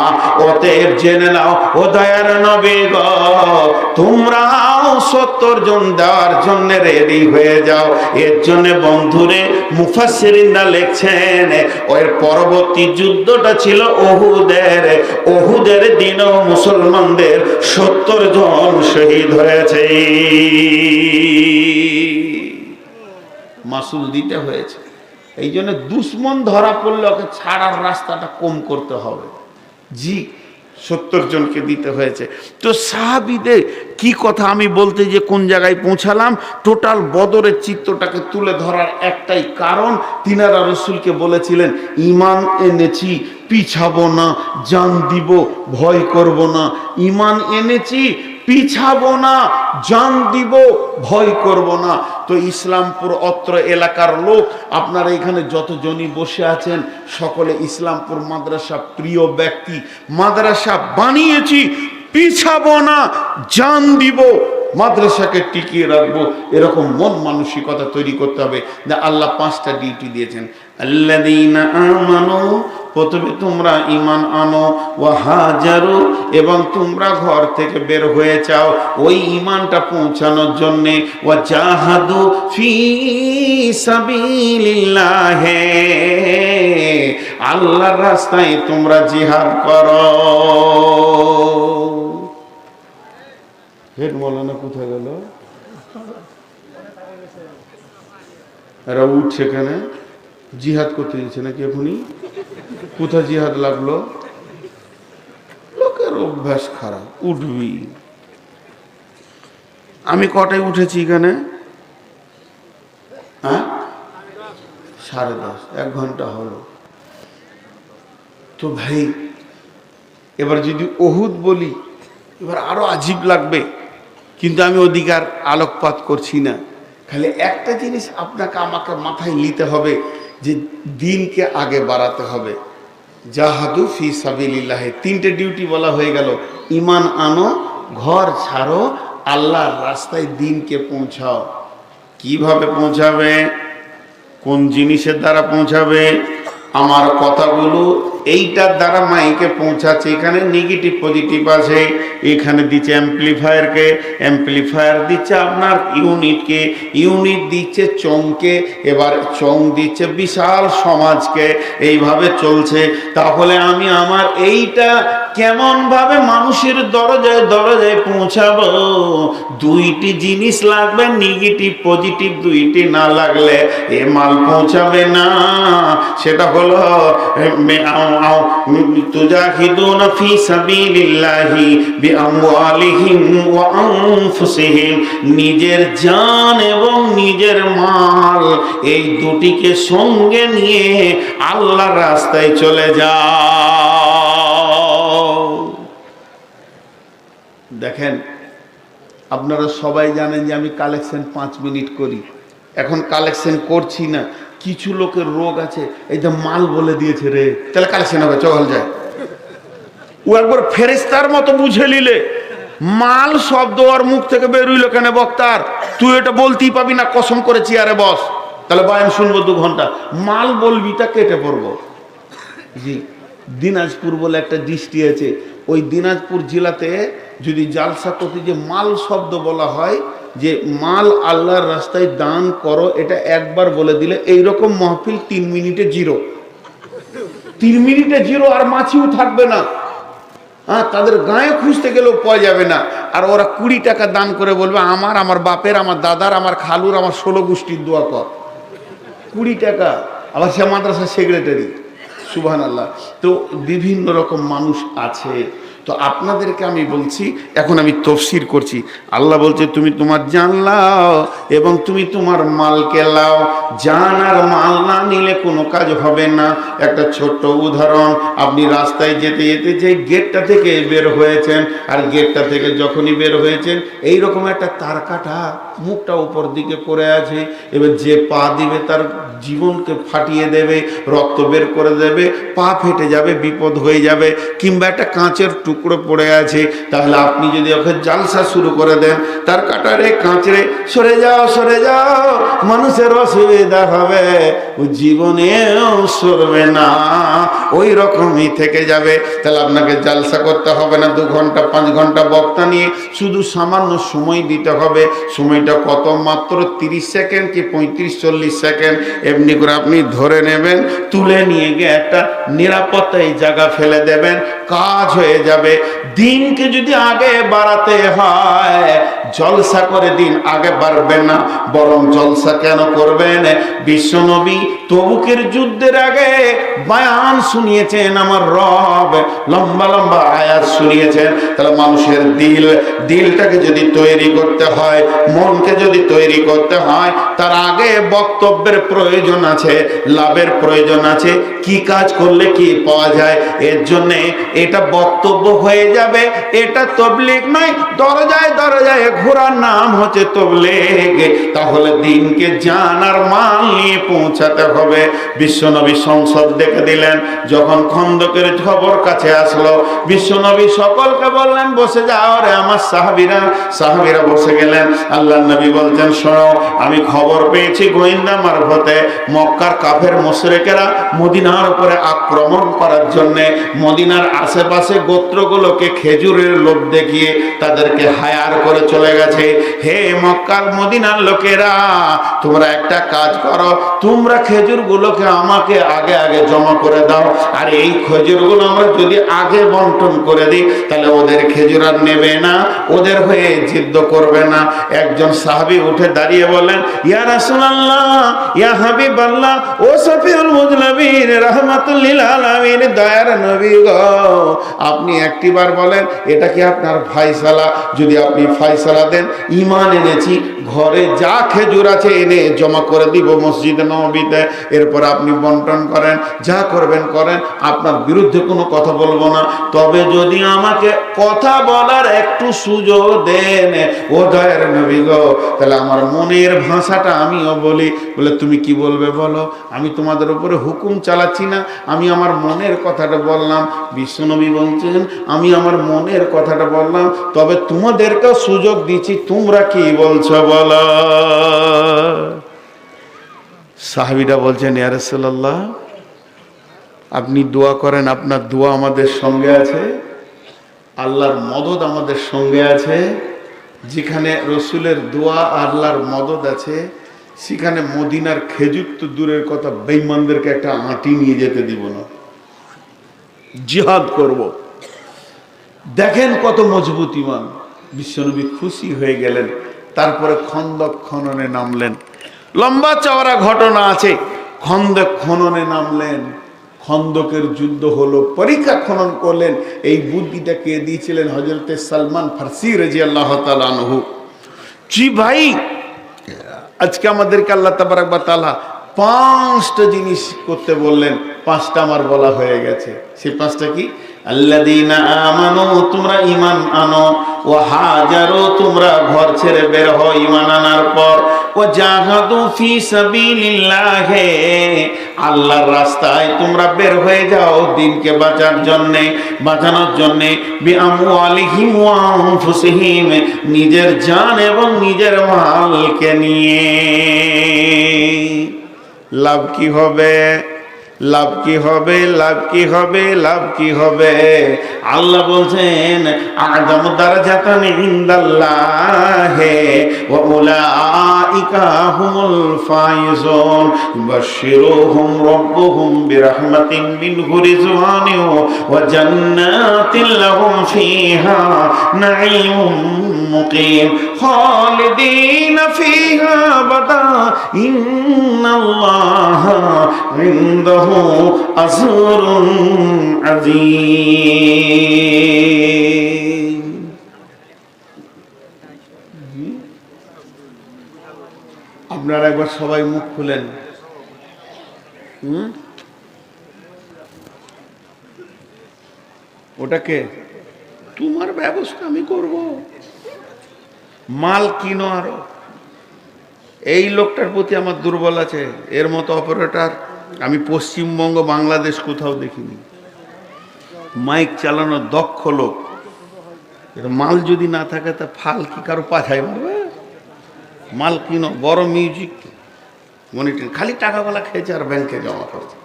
Speaker 1: অতএব জেনে নাও ও দয়ার নবী গো, তোমরাও 70 জন দেওয়ার জন্য রেডি হয়ে যাও। এর জন্য বন্ধুরে মুফাসসিরিনরা লিখছেন, ওই পরবর্তী যুদ্ধটা ছিল ওহুদের দিনও মুসলমানদের 70 জন শহীদ হয়েছে, মাসুল দিতে হয়েছে। এই জন্য দুশমন ধরা পড়লে ওকে ছাড়ার রাস্তাটা কম করতে হবে। জি, 70 জনকে দিতে হয়েছে। তো সাহাবীদের কি কথা আমি বলতে যে কোন জায়গায় পৌঁছালাম, টোটাল বদরের চিত্রটাকে তুলে ধরার একটাই কারণ, তিনারা রাসূলকে বলেছিলেন, ঈমান এনেছি, পিছাবো না, জান দিব, ভয় করব না। ঈমান এনেছি, পিছাবো না, জান দিব, ভয় করব না। তো ইসলামপুর অত্র এলাকার লোক, আপনারা এখানে যতজনই বসে আছেন, সকলে ইসলামপুর মাদ্রাসা প্রিয় ব্যক্তি। মাদ্রাসা বানিয়েছি, পিছাবো না, জান দিব, মাদ্রাসাকে টিকিয়ে রাখবো, এরকম মন মানসিকতা তৈরি করতে হবে। আল্লাহ 5টা ডিউটি দিয়েছেন। আল্লাযীনা আমানু, প্রথমে তোমরা ঈমান আনো, ওয়া হাজারু, এবং তোমরা ঘর থেকে বের হয়ে যাও ওই ঈমানটা পৌঁছানোর জন্য, ওয়া জাহাদু ফি সাবিলিল্লাহ, আল্লাহর রাস্তায় তোমরা জিহাদ করো। হেড মৌলানা কোথায় গেল? এরা উঠছে কেন? জিহাদ করতে দিচ্ছে নাকি এখনই? কোথায় জিহাদ লাগলো? লোকের অভ্যাস খারাপ, উঠবি। আমি কটায় উঠেছি এখানে? হ্যাঁ, 10:30, 1 ঘন্টা হলো। তো ভাই, এবার যদি ওহুদ বলি, এবার আরো আজীব লাগবে, কিন্তু আমি ওদিকে আর আলোকপাত করছি না। খালি একটা জিনিস আপনাকে আমাকে মাথায় নিতে হবে, যে দিনকে আগে বাড়াতে হবে। জাহাদু ফি সাবিলিল্লাহ, তিনটে ডিউটি বলা হয়ে গেল। ঈমান আনো, ঘর ছাড়ো, আল্লাহর রাস্তায় দিনকে পৌঁছাও। কিভাবে পৌঁছাবে? কোন জিনিসের দ্বারা পৌঁছাবে? আমার কথাগুলো এইটার দ্বারা মাইকে পৌঁছাচ্ছে। এখানে নেগেটিভ পজিটিভ আছে, এখানে দিচ্ছে অ্যাম্পলিফায়ারকে, অ্যাম্পলিফায়ার দিচ্ছে আপনার ইউনিটকে, ইউনিট দিচ্ছে চংকে, এবার চং দিচ্ছে বিশাল সমাজকে। এইভাবে চলছে। তাহলে আমি আমার এইটা কেমনভাবে মানুষের দরজায় দরজায় পৌঁছাবো? দুইটি জিনিস লাগবে, নেগেটিভ পজিটিভ দুইটি না লাগলে এ মাল পৌঁছাবে না। সেটা হলো তুজাহিদুনা ফি সাবিলিল্লাহি বিআমওয়ালিহিম ওয়া আনফুসিহিম, নিজের জান এবং নিজের মাল এই দুটিকে সঙ্গে নিয়ে আল্লাহর রাস্তায় চলে যাও। দেখেন, আপনারা সবাই জানেন যে আমি কালেকশন 5 মিনিট করি। এখন কালেকশন করছি না, কিছু লোকের রোগ আছে, এই যে মাল বলে দিয়েছে রে, তাহলে কালেকশন হবে, চল যায়। ও একবার ফেরেশতার মতো বুঝে নিলে, মাল শব্দ ওর মুখ থেকে বেরোইল কেন বক্তার? তুই এটা বলতেই পাবি না, কসম করে চেয়ারে বস, তাহলে বয়ান শুনবো 2 ঘন্টা। মাল বলবি তা কেটে পড়বো। জি, দিনাজপুর বলে একটা ডিস্ট্রিক্ট আছে, ওই দিনাজপুর জেলাতে যদি জালসা করতে যে মাল শব্দ বলা হয়, যে মাল আল্লাহর রাস্তায় দান করো, এটা একবার বলে দিলে এইরকম মাহফিল 3 মিনিটে জিরো। 3 মিনিটে জিরো, আর মাছিও থাকবে না। হ্যাঁ, তাদের গায়ে খুঁজতে গেলেও পাওয়া যাবে না। আর ওরা 20 টাকা দান করে বলবে আমার, আমার বাপের, আমার দাদার, আমার খালুর, আমার 16 গোষ্ঠীর দোয়া কর। 20 টাকা, আবার সে মাদ্রাসার সেক্রেটারি। সুবহানাল্লাহ। তো বিভিন্ন রকম মানুষ আছে। তো আপনাদেরকে আমি বলছি, এখন আমি তফসির করছি। আল্লাহ বলছে তুমি তোমার জান লাও এবং তুমি তোমার মালকে লাও। জান আর মাল না নিলে কোনো কাজ হবে না। একটা ছোট্ট উদাহরণ, আপনি রাস্তায় যেতে যেতে যে গেটটা থেকে বের হয়েছেন, আর গেটটা থেকে যখনই বের হয়েছেন এইরকম একটা তার কাটা, মুখটা উপর দিকে করে আছে। এবার যে পা দিবে তার জীবনকে ফাটিয়ে দেবে, রক্ত বের করে দেবে, পা ফেটে যাবে, বিপদ হয়ে যাবে। কিংবা একটা কাঁচের টুকরো পড়ে আছে, তাহলে আপনি যদি ওকে জালসা শুরু করে দেন, তার কাটারে কাঁচরে সরে যাও, সরে যাও, মানুষের অসুবিধা হবে, ও জীবনেও সরবে না, ওই রকমই থেকে যাবে। তাহলে আপনাকে জালসা করতে হবে না 2 ঘন্টা 5 ঘন্টা বক্তা নিয়ে, শুধু সামান্য সময় দিতে হবে। সময়টা কত? মাত্র 30 সেকেন্ড কি 35-40 সেকেন্ড। এমনি করে আপনি ধরে নেবেন, তুলে নিয়ে গিয়ে একটা নিরাপত্তায় জায়গা ফেলে দেবেন, কাজ হয়ে যাবে। দিনকে যদি আগে বাড়াতে হয়, জলসা করে দিন আগে বাড়বেন না, বরং জলসা কেন করবেন? বিশ্বনবী তবুকের যুদ্ধের আগে বয়ান শুনিয়েছেন, আমার রব লম্বা লম্বা আয়াত শুনিয়েছেন। তাহলে মানুষের দিলটাকে যদি তৈরি করতে হয়, মনকে যদি তৈরি করতে হয়, তার আগে বক্তব্যের প্রয়োজন আছে, লাভের প্রয়োজন আছে। কি কাজ করলে কি পাওয়া যায়, এর জন্য এটা বক্তব্য হয়ে যাবে। এটা তবলিগ নয়, দরজায় দরজায় ঘোরার নাম হচ্ছে তবলিগ। তাহলে দিনকে জান আর মাল নিয়ে পৌঁছাতে হবে। বিশ্বনবী সংসদ ডেকে দিলেন, যখন খন্দকের খবর কাছে আসলো, বিশ্বনবী সকলকে বললেন বসে যাও রে আমার সাহাবীরা। সাহাবীরা বসে গেলেন। আল্লাহর নবী বলছেন শোনো, আমি খবর পেয়েছি গোয়েন্দা মারফতে, মক্কার কাফের মুশরিকেরা মদিনার উপরে আক্রমণ করার জন্য মদিনার আশেপাশে গোত্রগুলোকে খেজুরের লোভ দেখিয়ে তাদেরকে হায়ার করে চলে গেছে। হে মক্কার মদিনার লোকেরা, তোমরা একটা কাজ করো, তোমরা খেজুরগুলোকে আমাকে আগে আগে জমা করে দাও, আর এই খেজুরগুলো আমরা যদি আগে বন্টন করে দিই, তাহলে ওদের খেজুর আর নেবে না, ওদের হয়ে জিদ্দ করবে না। একজন সাহাবী উঠে দাঁড়িয়ে বলেন, ইয়া রাসূলুল্লাহ, ইয়া হাবিবাল্লাহ, ও শফিউল মুজনাবিন, রাহমাতুল লিল আলামিন, দয়ার নবী গো, আপনি একটিবার বলেন এটা কি আপনার ফায়সালা? যদি আপনি ফায়সালা ইশারা দেন, ঈমান এনেছি, ঘরে যা খেজুর আছে এনে জমা করে দিব মসজিদে নববীতে, এরপর আপনি বন্টন করেন, যা করবেন করেন, আপনার বিরুদ্ধে কোনো কথা বলবো না। তবে যদি আমাকে কথা বলার একটু সুযোগ দেন ও দয়ার নবী গো, তাহলে আমার মনের ভাষাটা আমিও বলি। বলে তুমি কি বলবে বলো, আমি তোমাদের উপরে হুকুম চালাচ্ছি না, আমি আমার মনের কথাটা বললাম। বিশ্বনবী বলছেন আমি আমার মনের কথাটা বললাম, তবে তোমাদেরকেও সুযোগ দিচ্ছি, তোমরা কি বলছো বলো। সাহাবীরা বলছেন ইয়া রাসূলুল্লাহ, আপনি দোয়া করেন, আপনার দোয়া আমাদের সঙ্গে আছে, আল্লাহর মদদ আমাদের সঙ্গে আছে। যেখানে রসুলের দোয়া আল্লাহর মদদ আছে, সেখানে মদিনার খেজুর তো দূরের কথা, বেঈমানদেরকে একটা আঁটি নিয়ে যেতে দিব না, জিহাদ করব। দেখেন কত মজবুত ঈমান। বিশ্বনবী খুশি হয়ে গেলেন। তারপরে খন্দক খননে নামলেন। লম্বা চওড়া ঘটনা আছে। খন্দক খননে নামলেন, খন্দকের যুদ্ধ হলো, পরীক্ষা খনন করলেন। এই বুদ্ধিটা কে দিয়েছিলেন? হযরতে সালমান ফারসি রাদিয়াল্লাহু তাআলা আনহু। জি ভাই, আজকে আমাদেরকে আল্লাহ তাবারক ওয়া তাআলা 5টা জিনিস করতে বললেন, 5টা আমার বলা হয়ে গেছে। সেই 5টা কি? আল্লাযীনা আমানু, তোমরা ঈমান আনো, ওয়া হাজারু, তোমরা ঘর ছেড়ে বের হও ঈমান আনার পর, ওয়া জাহাদু ফি সাবিলিল্লাহি, আল্লাহর রাস্তায় তোমরা বের হয়ে যাও দ্বীনকে বাঁচানোর জন্য, বিআমওয়ালিহিম ওয়া আনফুসিহিম, নিজের জান এবং নিজের মালকে নিয়ে। লাভ কি হবে? লাভ কি হবে? লাভ কি হবে? লাভ কি হবে? আল্লাহ বলছেন আযম দারাজাতান ইনদাল্লাহি ওয়া উলাইকা হুমুল ফাইজুন, বাশশিরুহুম রাব্বুহুম বিরহমাতিন মিনহু রিজওয়ানিন ওয়া জান্নাতিন লাহুম ফিহা নাঈমুম মুকিম খালিদিনা ফিহা আবাদা ইন্নাল্লাহা ইনদাহু আজরুন আযীম। আপনারা একবার সবাই মুখ খুলেন। ওটাকে তোমার ব্যবস্থা আমি করব, মাল কিনো আরো। এই লোকটার প্রতি আমার দুর্বল আছে। এর মতো অপারেটর আমি পশ্চিমবঙ্গ বাংলাদেশ কোথাও দেখিনি। মাইক চালানোর দক্ষ লোক। মাল যদি না থাকে তা ফাল কি কারো পাঠায় মারবে? মাল কিনো, বড় মিউজিক মনিটর, খালি টাকাগুলা খেয়েছে আর ব্যাংকে জমা করছে।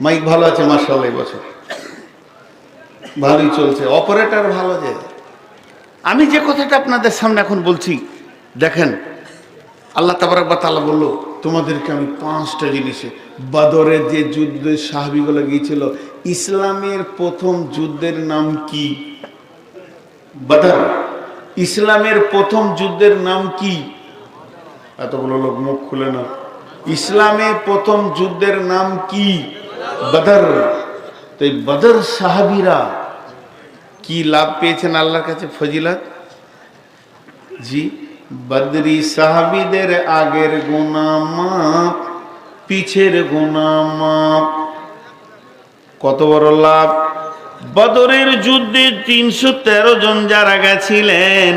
Speaker 1: মাইক ভালো আছে মাশাআল্লাহ, এই বছর ভালোই চলছে, অপারেটর ভালো। যে আমি যে কথাটা আপনাদের সামনে এখন বলছি, দেখেন আল্লাহ তাবারক ওয়া তাআলা বলল তোমাদেরকে আমি 5টা জিনিসে। বদরের যে যুদ্ধে সাহাবীগুলো গিয়েছিল, ইসলামের প্রথম যুদ্ধের নাম কি? বদর। ইসলামের প্রথম যুদ্ধের নাম কি? এতগুলো লোক মুখ খুলে না। ইসলামের প্রথম যুদ্ধের নাম কি? বদর। তো এই বদর সাহাবীরা কি লাভ পেয়েছেন আল্লাহর কাছে? ফজিলত। জি, বদরি সাহাবীদের আগের গুনাহ মাফ, পিছের গুনাহ মাফ। কত বড় লাভ! বদরের যুদ্ধে 313 জন যারা গেছিলেন,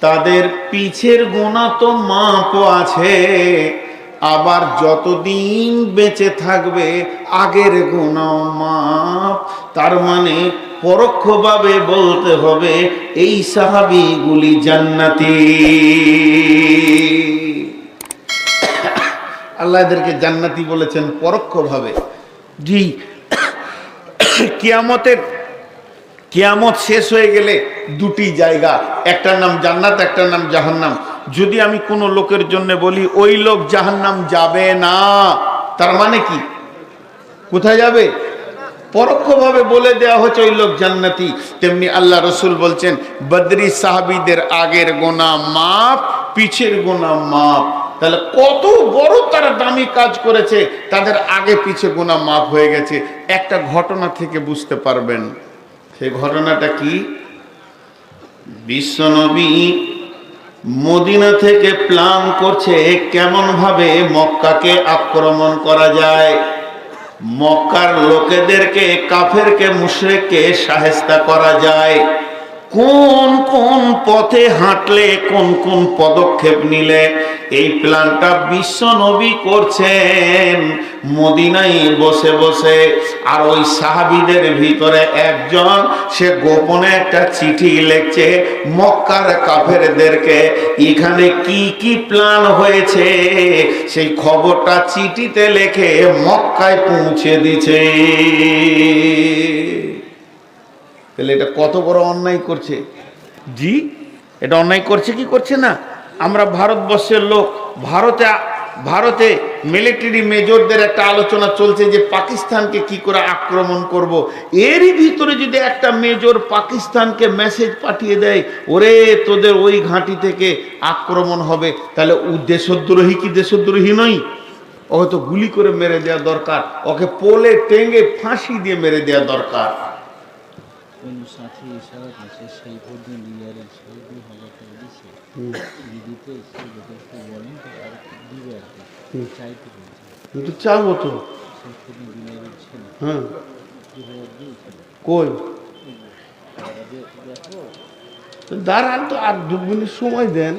Speaker 1: তাদের পিছের গুনাহ তো মাফও আছে, আবার যতদিন বেঁচে থাকবে আগের গুনাহ মাফ। তার মানে পরোক্ষভাবে বলতে হবে এই সাহাবীগুলি জান্নাতি। আল্লাহ এদেরকে জান্নাতি বলেছেন পরোক্ষভাবে। জি, কিয়ামত শেষ হয়ে গেলে 2টি জায়গা, একটার নাম জান্নাত, একটার নাম জাহান্নাম। যদি আমি কোনো লোকের জন্য বলি ওই লোক জাহান্নাম যাবে না, তার মানে কি? কোথায় যাবে? পরোক্ষভাবে বলে দেওয়া হচ্ছে ওই লোক জান্নাতি। তেমনি আল্লাহ রসুল বলছেন বদরি সাহাবীদের আগের গুনাহ মাফ, পিছের গুনাহ মাফ। তাহলে কত বড় তারা দামি কাজ করেছে, তাদের আগে পিছে গুনাহ মাফ হয়ে গেছে। একটা ঘটনা থেকে বুঝতে পারবেন। সেই ঘটনাটা কি? বিশ্বনবী মদিনা থেকে প্ল্যান করছে কেমন ভাবে মক্কাকে আক্রমণ করা যায়, মক্কার লোকেদেরকে, কাফেরকে, মুশরিককে শায়েস্তা করা যায়, কোন কোন পথে হাঁটলে, কোন কোন পদক্ষেপ নিলে। এই প্ল্যানটা বিশ্ব নবী করছেন মদিনায় বসে বসে। আর ওই সাহাবীদের ভিতরে একজন, সে গোপনে একটা চিঠি লিখছে মক্কার কাফেরদেরকে, এখানে কি কি প্ল্যান হয়েছে সেই খবরটা চিঠিতে লিখে মক্কায় পৌঁছে দিচ্ছে। তাহলে এটা কত বড় অন্যায় করছে। জি, এটা অন্যায় করছে কি করছে না? আমরা ভারতবর্ষের লোক, ভারতে মিলিটারি মেজরদের একটা আলোচনা চলছে যে পাকিস্তানকে কি করে আক্রমণ করব। এরই ভিতরে যদি একটা মেজর পাকিস্তানকে মেসেজ পাঠিয়ে দেয়, ওরে তোদের ওই ঘাঁটি থেকে আক্রমণ হবে, তাহলে ও দেশদ্রোহী কি দেশদ্রোহী নয়? ওকে তো গুলি করে মেরে দেওয়া দরকার, ওকে পোলে টেঙ্গে ফাঁসি দিয়ে মেরে দেওয়া দরকার। চাবো তো, হ্যাঁ কই দাঁড়ান তো, আর 2 মিনিট সময় দেন।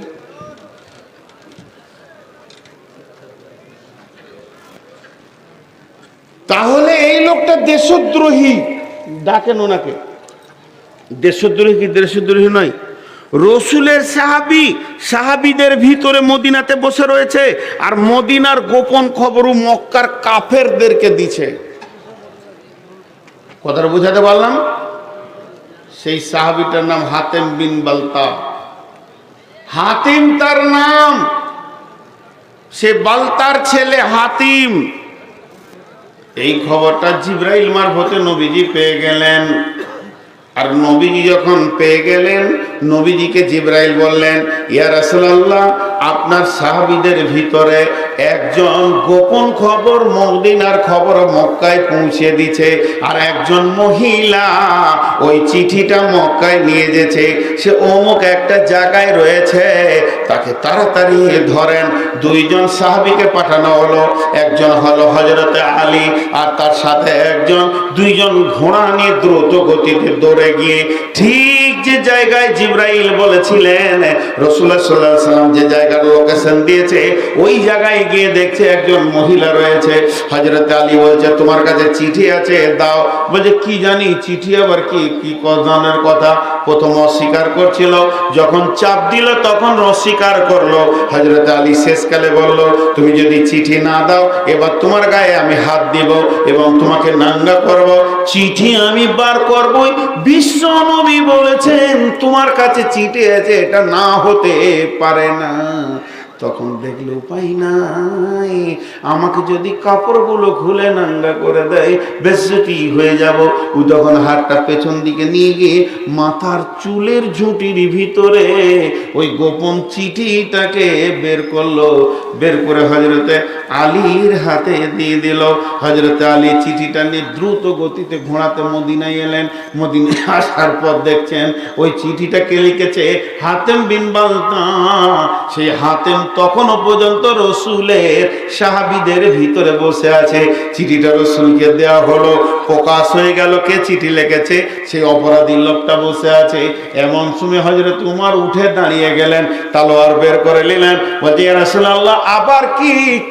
Speaker 1: তাহলে এই লোকটা দেশদ্রোহী, ডাকেন ওনাকে। দেশদ্রোহী কি দেশদ্রোহী নয়? রসুলের সাহাবীদের ভিতরে মদিনাতে বসে রয়েছে, আর মদিনার গোপন খবরও মক্কার কাফেরদেরকে দিছে। কথাটা বুঝাতে পারলাম? সেই সাহাবীটার নাম হাতেম বিন বালতা। হাতিম তার নাম, সে বালতার ছেলে হাতিম। এই খবরটা জিবরাইল মারফতে নবীজি পেয়ে গেলেন। আর নবীজি যখন পেয়ে গেলেন, নবীজিকে জিবরাইল বললেন, ইয়া রাসূলুল্লাহ, আপনার সাহাবীদের ভিতরে একজন গোপন খবর, মদিনার খবর মক্কায় পৌঁছে দিছে, আর একজন মহিলা ওই চিঠিটা মক্কায় নিয়ে যেছে, সে অমুক একটা জায়গায় রয়েছে, তাকে তাড়াতাড়ি ধরেন। 2 জন সাহাবীকে পাঠানো হলো, একজন হলো হযরতে আলী, আর তার সাথে একজন, 2 জন ঘোড়া নিয়ে দ্রুত গতিতে দৌড়ে গিয়ে ঠিক যে জায়গায় জিবরাইল বলেছিলেন, রাসূলুল্লাহ সাল্লাল্লাহু আলাইহি ওয়াসাল্লাম যে জায়গার লোকেশন দিয়েছে, ওই জায়গায় গিয়ে দেখছে একজন মহিলা রয়েছে। হযরতে আলী বলছে, তোমার কাছে চিঠি আছে, দাও। বলছে, কি জানি চিঠি আবার কি জানার কথা। প্রথম অস্বীকার করছিল, যখন চাপ দিল তখন অস্বীকার করলো। হযরতে আলী শেষকালে বলল, তুমি যদি চিঠি না দাও, এবার তোমার গায়ে আমি হাত দিব এবং তোমাকে নাঙ্গা করব, চিঠি আমি বার করবই। বিশ্ব নবী বলেছেন তোমার কাছে চিঠি আছে, এটা না হতে পারে না। তখন দেখলে উপায় নাই, আমাকে যদি কাপড়গুলো খুলে নাঙ্গা করে দেয়, বেজ্জতি হয়ে যাব। ও তখন হাতটা পেছন দিকে নিয়ে গিয়ে মাথার চুলের ঝুঁটির ভিতরে ওই গোপন চিঠিটাকে বের করলো। বের করে হযরতে আলীর হাতে দিয়ে দিল। হযরতে আলী চিঠিটা নিয়ে দ্রুত গতিতে ঘোড়াতে মদিনায় এলেন। মদিনায় আসার পর দেখছেন ওই চিঠিটাকে লিখেছে হাতেম বিন বালতা। সেই হাতেম তখনও পর্যন্ত রসুলের সাহাবীদের ভিতরে বসে আছে। চিঠিটা রসুলকে দেওয়া হলো, প্রকাশ হয়ে গেল কে চিঠি লিখেছে। সেই অপরাধী লোকটা বসে আছে। এমন সময় হযরত উমর উঠে দাঁড়িয়ে গেলেন, তলোয়ার বের করে নিলেন। বলছে, ইয়া রাসূলুল্লাহ, আবার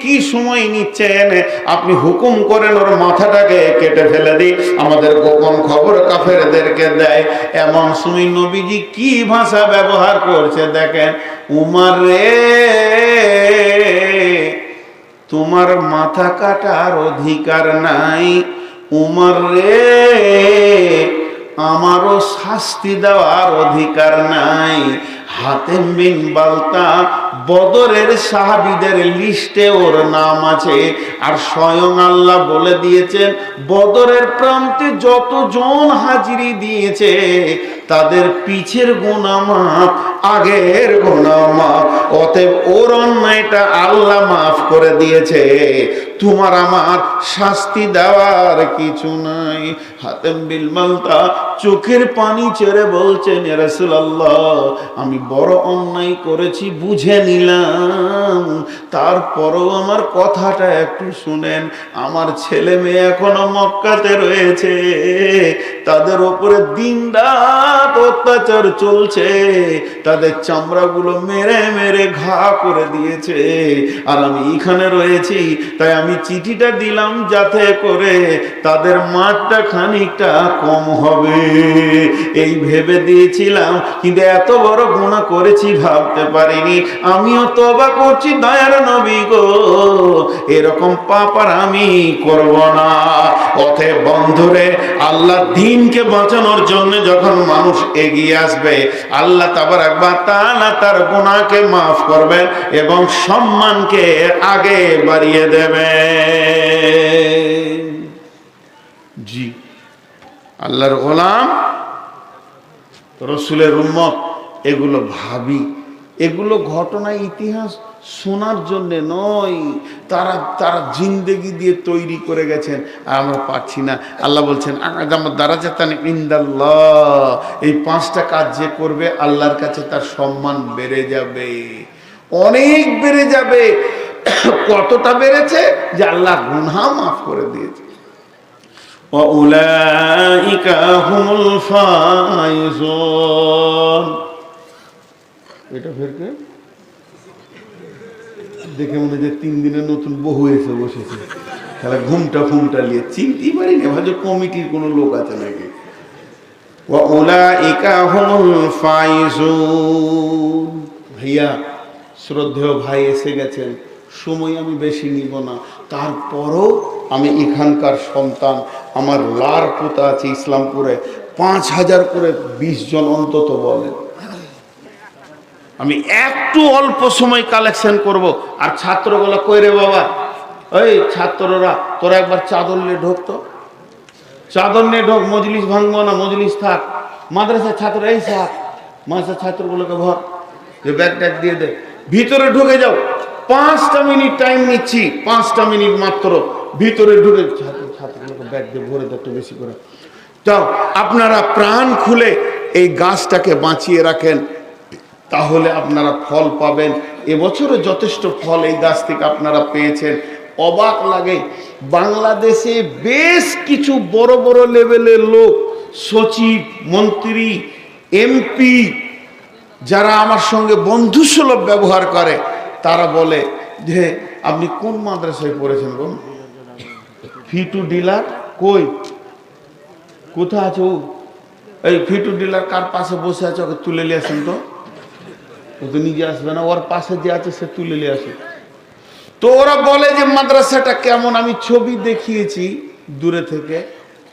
Speaker 1: কি সময় নিচ্ছেন? আপনি হুকুম করেন ওর মাথাটাকে কেটে ফেলে দিই, আমাদের গোপন খবর কাফেরদেরকে দেয়। এমন সময় নবীজি কি ভাষা ব্যবহার করছে দেখেন, উমর রে, তোমার মাথা কাটার অধিকার নাই। উমর রে, আমারও শাস্তি দেওয়ার অধিকার নাই। হাতেম বিন বালতা বদরের সাহাবীদের লিস্টে ওর নাম আছে। আর স্বয়ং আল্লাহ বলে দিয়েছেন, বদরের প্রান্তে যতজন হাজিরি দিয়েছে তাদের পিছের গুনাহ মাফ, আগের গুনাহ মাফ। অতএব ওর অন্যায়টা আল্লাহ মাফ করে দিয়েছে। তোমার আমার শাস্তি দেওয়ার কিছু নাই। হাতেম বিন মালতা চোখের পানি ছেড়ে বলছেন, ইয়া রাসূলুল্লাহ, আমি বড় অন্যায় করেছি, বুঝে নিলাম, তারপরও আমার কথাটা একটু শুনেন। আমার ছেলে মেয়ে এখনো মক্কাতে রয়েছে, তাদের উপরে দিনরাত অত্যাচার চলছে, তাদের চামড়াগুলো মেরে মেরে ঘা করে দিয়েছে, আর আমি এখানে রয়েছি। তাই আমি চিঠিটা দিলাম যাতে করে তাদের মারটা খানিকটা কম হবে, এই ভেবে দিয়েছিলাম। কিন্তু এত বড় গুনাহ করেছি ভাবতে পারিনি। আমিও তওবা করছি দয়ার নবী গো, এরকম পাপ আর আমি করব না। অতএব বন্ধুরে, আল্লাহ দ্বীনকে বাঁচানোর জন্য যখন মানুষ এগিয়ে আসবে, আল্লাহ তাবারক ওয়া তাআলা তার গুনাহকে মাফ করবেন এবং সম্মানকে আগে বাড়িয়ে দেবেন। জি, আল্লাহর গোলাম, রসুলের উম্মত, এগুলো ভাবি, এগুলো ঘটনা ইতিহাস শোনার জন্য নয়, তারা তারা জিন্দেগি দিয়ে তৈরি করে গেছেন, আর আমরা পাচ্ছি না। আল্লাহ বলছেন আমার দারাজাতান ইনদাল্লাহ, এই 5টা কাজ যে করবে আল্লাহর কাছে তার সম্মান বেড়ে যাবে, অনেক বেড়ে যাবে। কতটা বেড়েছে যে আল্লাহ গুনাহ মাফ করে দিয়েছে। ওয়াউলাইকা হুমুল ফাইজুন। এটা ফেরকে দেখে মনে হয় 3 দিনের নতুন বহু এসে বসেছে, তাহলে ঘুমটা ফুমটা নিয়ে চিনতেই পারি না ভাবছে কমিটির কোনো লোক আছে নাকি। ওয়াউলাইকা হুমুল ফাইজুন। ভাইয়া, শ্রদ্ধেয় ভাই এসে গেছেন, সময় আমি বেশি নিব না, তারপরও আমি এখানকার সন্তান, আমার লার পোতা আছে ইসলামপুরে, 5000 করে 20 জন অন্তত বলেন। আমি একটু অল্প সময় কালেকশন করব। আর ছাত্রগুলো কই রে বাবা, ওই ছাত্ররা তোরা একবার চাদর নিয়ে ঢোকতো, চাদর নিয়ে ঢোক, মজলিস ভাঙবো না, মজলিস থাক। মাদ্রাসার ছাত্র এই থাক, মাদ্রাসার ছাত্রগুলোকে ভর, যে ব্যাগ ট্যাগ দিয়ে দে, ভিতরে ঢুকে যাও। 5টা মিনিট টাইম নিচ্ছি, 5টা মিনিট মাত্র, ভিতরে ঢুকে ছাত্রগুলোকে ব্যাগ দিয়ে ভরে দে একটু বেশি করে। যাও, আপনারা প্রাণ খুলে এই গাছটাকে বাঁচিয়ে রাখেন, তাহলে আপনারা ফল পাবেন। এবছরও যথেষ্ট ফল এই গাছ থেকে আপনারা পেয়েছেন। অবাক লাগে, বাংলাদেশে বেশ কিছু বড় বড় লেভেলের লোক, সচিব, মন্ত্রী, এমপি, যারা আমার সঙ্গে বন্ধুসুলভ ব্যবহার করে, তারা বলে যে আপনি কোন মাদ্রাসায় পড়েছেন গো? ফিটু ডিলার কই, কোথায় আছে ও? এই ফিটু ডিলার কার পাশে বসে আছে, ওকে তুলে নিয়ে আসেন তো। ও তো নিজে আসবে না, ওর পাশে যে আছে সে তুলে নিয়ে আসে। তো ওরা বলে যে মাদ্রাসাটা কেমন, আমি ছবি দেখিয়েছি দূরে থেকে,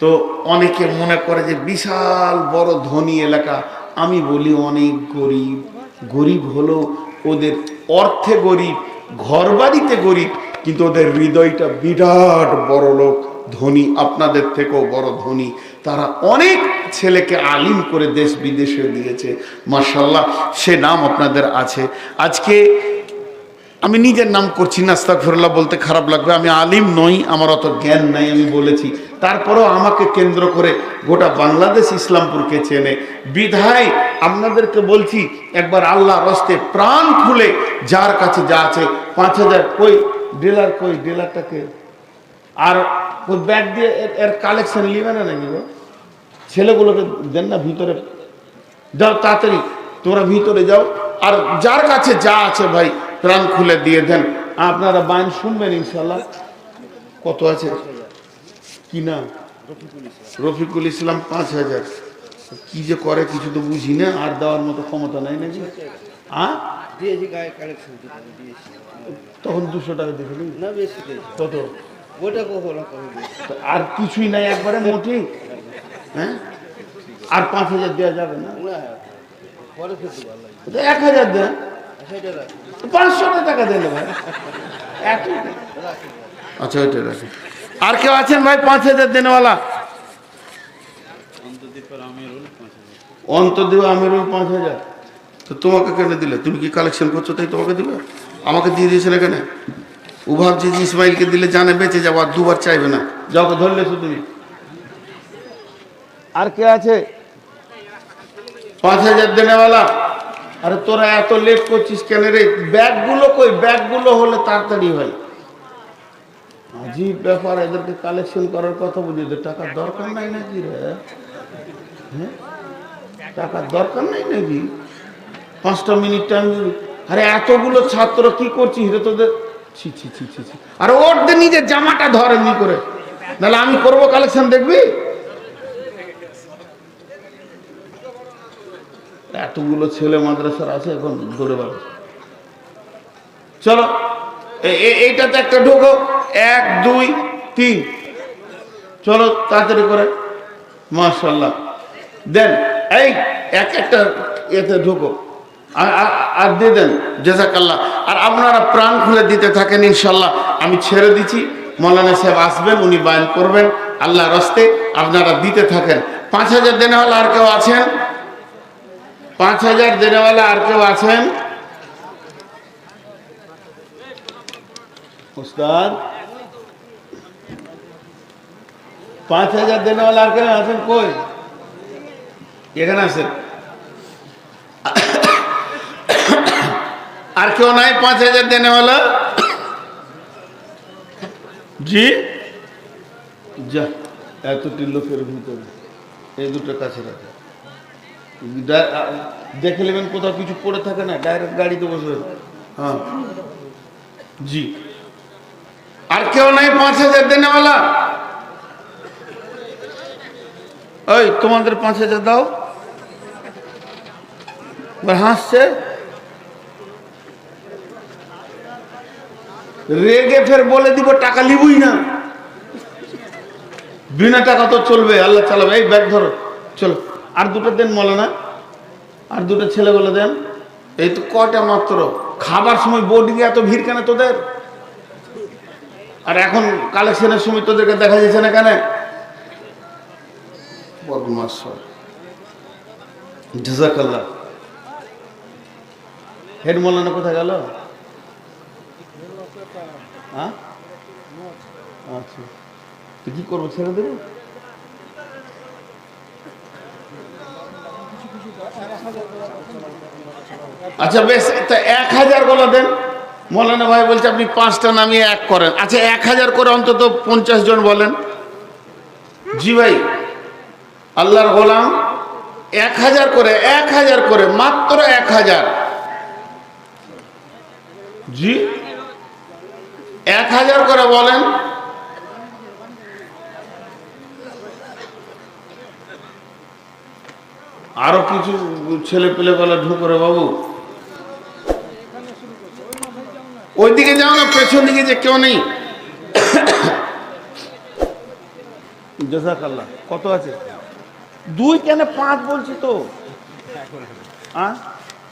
Speaker 1: তো অনেকে মনে করে যে বিশাল বড় ধনী এলাকা। আমি বলি অনেক গরিব। গরিব হলো ওদের অর্থে গরিব, ঘর বাড়িতে গরিব, কিন্তু ওদের হৃদয়টা বিরাট বড় লোক, ধনী, আপনাদের থেকেও বড় ধনী। তারা অনেক ছেলেকে আলিম করে দেশ বিদেশে দিয়েছে, মাশাআল্লাহ, সে নাম আপনাদের আছে। আজকে আমি নিজের নাম করছি না, আস্তাগফিরুল্লাহ বলতে খারাপ লাগবে, আমি আলিম নই, আমার অত জ্ঞান নাই, আমি বলেছি। তারপরেও আমাকে কেন্দ্র করে গোটা বাংলাদেশ ইসলামপুরকে চেনে, বিধায় আপনাদেরকে বলছি, একবার আল্লাহর রাস্তে প্রাণ খুলে যার কাছে যা আছে, 5000 কই ডিলার, কই ডিলারটাকে, আর ওই ব্যাগ দিয়ে এর কালেকশন নিবে না নাকি গো? ছেলেগুলোকে দেন না, ভিতরে যাও, তাড়াতাড়ি তোমরা ভিতরে যাও, আর যার কাছে যা আছে ভাই প্রাণ খুলে দিয়ে দেন। আপনারা বাইন শুনবেন ইনশাল্লাহ। কত আছে কি না? রফিকুল ইসলাম 5000। কি যে করে কিছু তো বুঝি না, আর দেওয়ার মতো ক্ষমতা নাই নাকি? তখন 200 টাকা দিয়ে না, বেশি কত? আর কিছুই নাই একবারে মোটেই। হ্যাঁ, আর 5000 দেওয়া যাবে না? 1000 দেন, 500 টাকা দেন ভাই। আচ্ছা, ওইটা রাখি। আর কেউ আছেন ভাই 5000 দেনেওয়ালা? অন্তদীপ আমিরুল 5000। তো তোমাকে কেন দিলে? তুমি কি কালেকশন করছো তাই তোমাকে দিবে? আমাকে দিয়ে দিয়েছেন এখানে। ও ভাবছে যে ইসমাইলকে দিলে জানে বেঁচে যাবো, আর দুবার চাইবে না। যাও ধরলে তুমি। আর কে আছে? 5000 দেনেওয়ালা। আরে তোরা এত লেট করছিস কেন রে? ব্যাগগুলো কই? ব্যাগগুলো হলে তাড়াতাড়ি হয়। আজীব ব্যাপার, এদেরকে কালেকশন করার কথা বলি। এদের টাকার দরকার নাই নাকি রে? হ্যাঁ, টাকার দরকার নাই নাকি? 5টা মিনিট টাইম। আরে এতগুলো ছাত্র কি করছিস রে তোদের? ছি ছি ছি ছি ছি। আরে ওর নিজের জামাটা ধর এমনি করে, নাহলে আমি করবো কালেকশন, দেখবি? এতগুলো ছেলে মাদ্রাসার আছে, এখন দৌড়ে বেড়াচ্ছে। চলো এইটাতে একটা ঢোকো, 1 2 3, চলো তাড়াতাড়ি করে। মাশাআল্লাহ, দেন এই একটা এতে ঢোকো, আর দিয়ে দেন। জাযাকাল্লাহ। আর আপনারা প্রাণ খুলে দিতে থাকেন, ইনশাল্লাহ আমি ছেড়ে দিচ্ছি। মৌলানা সাহেব আসবেন, উনি বয়ান করবেন আল্লাহর রাস্তে। আপনারা দিতে থাকেন। 5000 দেনেওয়ালা আর কেউ আছেন? 5000 দেনেওয়ালা আর কেউ আছেন? উস্তাদ, 5000 দেনেওয়ালা আর কেউ আছেন? কই? এখানে আছেন? আর কেউ নাই 5000 দেনেওয়ালা? জি, যা এতটি লোকের ভিতরে এই দুটো কাছে রাখে, দেখে নেবেন কোথাও কিছু পড়ে থাকে না, ডাইরেক্ট গাড়িতে বসে। হ্যাঁ জি। আর কেউ নাই 5000 দেনেওয়ালা? ওই তোমাদের 5000 দাও। হাসছে, রেগে ফের বলে দিব টাকা লিবই না। বিনা টাকা তো চলবে, আল্লাহ চালাবে। এই ব্যাগ ধরো, চলো। আর দুটো দেন মৌলানা, আর দুটো ছেলেগুলো দেন। এই তো কটা মাত্র। খাবার সময় বোর্ডিং এত ভিড় কেন তোদের? আর এখন কালেকশনের সময় তোদেরকে দেখা যাচ্ছে না কেন? বদমাশ। জাযাকাল্লাহ। হেড মৌলানা কোথায় গেল? হ্যাঁ, আচ্ছা, তো কি করবো, ছেড়ে দেবো? আচ্ছা বেশ, তা 1000 গোলা দেন। মৌলানা ভাই বলছে আপনি 5টা নামিয়ে 1 করেন। আচ্ছা 1000 করে অন্তত 50 জন বলেন। জি ভাই, আল্লাহর গোলাম, 1000 করে, 1000 করে, মাত্র 1000। জি, 1000 করে বলেন। আরো কিছু ছেলে পেলে বলে ঢুকরে বাবু, ওইদিকে যাও না, পেছন দিকে যে কেউ নেই। জাযাকাল্লাহ। কত আছে? 2 কেন 5 বলছি তো।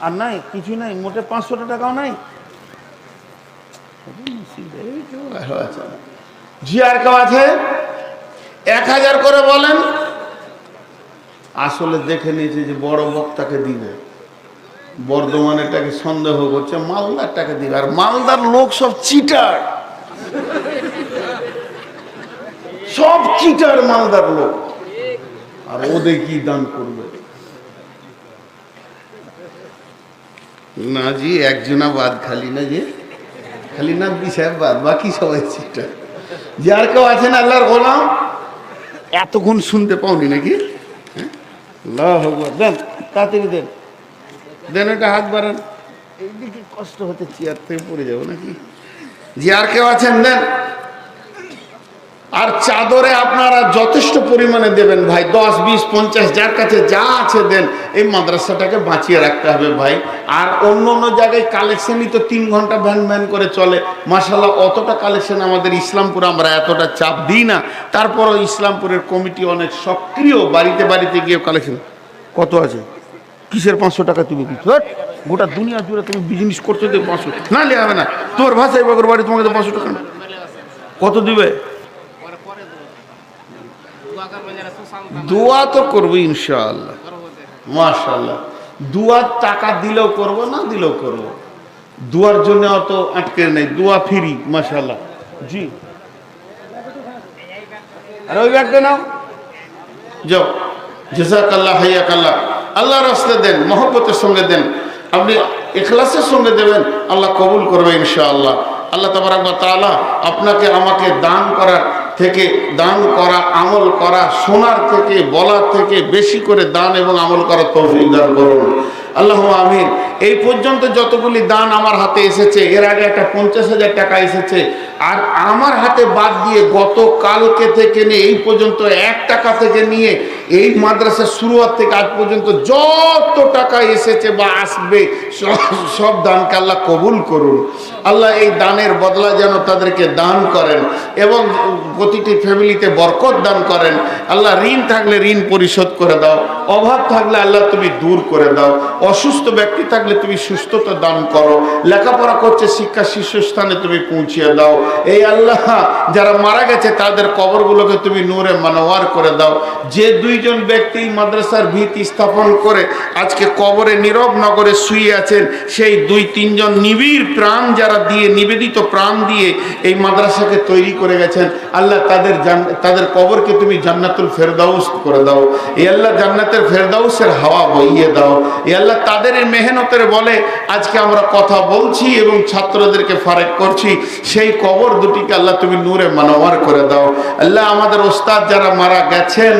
Speaker 1: আর নাই কিছু নাই, মোটে 500 টাকাও নাই। জি, আর কেউ আছে? 1000 করে বলেন। আসলে দেখে নিয়েছে যে বড় বক্তাকে দিবে, বর্ধমানেরটাকে সন্দেহ করছে, মালদারটাকে দিবে। আর মালদার লোক সব চিটার, সব চিটার মালদার লোক। আর ওদের কি দান করবে? না জি, একজনা বাদ, খালি না যে, খালি না সাহেব বাদ, বাকি সবাই চিটার। যে আর কেউ আছেন আল্লাহর গোলাম? এতক্ষণ শুনতে পাওনি নাকি? দেন, তাড়াতাড়ি দেন, দেন। এটা হাত বাড়ান, এইদিকে কষ্ট হতে, চেয়ার থেকে পড়ে যাবো নাকি? যে আর কেউ আছেন? দেন। আর চাদরে আপনারা যথেষ্ট পরিমাণে দেবেন ভাই, 10 20 50 যার কাছে যা আছে দেন। এই মাদ্রাসাটাকে বাঁচিয়ে রাখতে হবে ভাই। আর অন্য অন্য জায়গায় কালেকশনই তো 3 ঘন্টা ভ্যান ভ্যান করে চলে। মাশাআল্লাহ, অতটা কালেকশন আমাদের ইসলামপুরে আমরা এতটা চাপ দিই না। তারপরও ইসলামপুরের কমিটি অনেক সক্রিয়, বাড়িতে বাড়িতে গিয়ে কালেকশন। কত আছে? কিসের 500 টাকা তুমি দিচ্ছ? গোটা দুনিয়া জুড়ে তুমি বিজনেস করছো, 500 না নিয়ে হবে না। তোমার ভাষায় বাগর বাড়ি, তোমাকে তো 500 টাকা না। কত দিবে? দোয়া তো করবো ইনশাআল্লাহ, মাশাআল্লাহ। দোয়া টাকা দিলেও করবো, না দিলেও করবো।
Speaker 2: দুয়ার জন্য অত আটকে নেই, দোয়া ফ্রি মাশাআল্লাহ। জি, আর ওই ব্যাগটা নাও, যাও। জাযাকাল্লাহ, হাইয়াকাল্লাহ। আল্লাহ রাস্তায় দেন, মহব্বতের সঙ্গে দেন, আপনি ইখলাসের সঙ্গে দেবেন, আল্লাহ কবুল করবে ইনশাআল্লাহ। আল্লাহ তাবারাক ওয়া তাআলা আপনাকে আমাকে দান করার থেকে, দান করা, আমল করা, শোনার থেকে, বলার থেকে বেশি করে দান এবং আমল করার তৌফিক দান করুন। আল্লাহুম্মা আমিন। এই পর্যন্ত যতগুলি দান আমার হাতে এসেছে, এর আগে একটা 50,000 টাকা এসেছে, আর আমার হাতে বাদ দিয়ে গত কালকে থেকে নিয়ে এই পর্যন্ত 1 টাকা থেকে নিয়ে এই মাদ্রাসা শুরুয়াত থেকে আজ পর্যন্ত যত টাকা এসেছে বা আসবে সব দানকে আল্লাহ কবুল করুন। আল্লাহ এই দানের বদলা যেন তাদেরকে দান করেন এবং প্রতিটি ফ্যামিলিতে বরকত দান করেন। আল্লাহ ঋণ থাকলে ঋণ পরিশোধ করে দাও, অভাব থাকলে আল্লাহ তুমি দূর করে দাও, অসুস্থ ব্যক্তি থাকলে তুমি সুস্থতা দান করো, লেখাপড়া করছে শিক্ষা শীর্ষস্থানে তুমি পৌঁছিয়ে দাও। এই আল্লাহ যারা মারা গেছে তাদের কবরগুলোকে তুমি নূরে মানওয়ার করে দাও। যে 2জন ব্যক্তি মাদ্রাসার ভিত স্থাপন করে আজকে কবরে নীরব নগরে শুয়ে আছেন, সেই 2-3 জন নিবিড় প্রাণ যারা দিয়ে, নিবেদিত প্রাণ দিয়ে এই মাদ্রাসাকে তৈরি করে গেছেন, আল্লাহ তাদের কবরকে তুমি জান্নাতুল ফেরদাউস করে দাও। এই আল্লাহ জান্নাতের ফেরদাউসের হাওয়া বইয়ে দাও। এই আল্লাহ তাদের এই মেহনতের বলে আজকে আমরা কথা বলছি এবং ছাত্রদেরকে ফারেক করছি, সেই কবর দুটিকে আল্লাহ তুমি নূরে মানওয়ার করে দাও। আল্লাহ আমাদের ওস্তাদ যারা মারা গেছেন,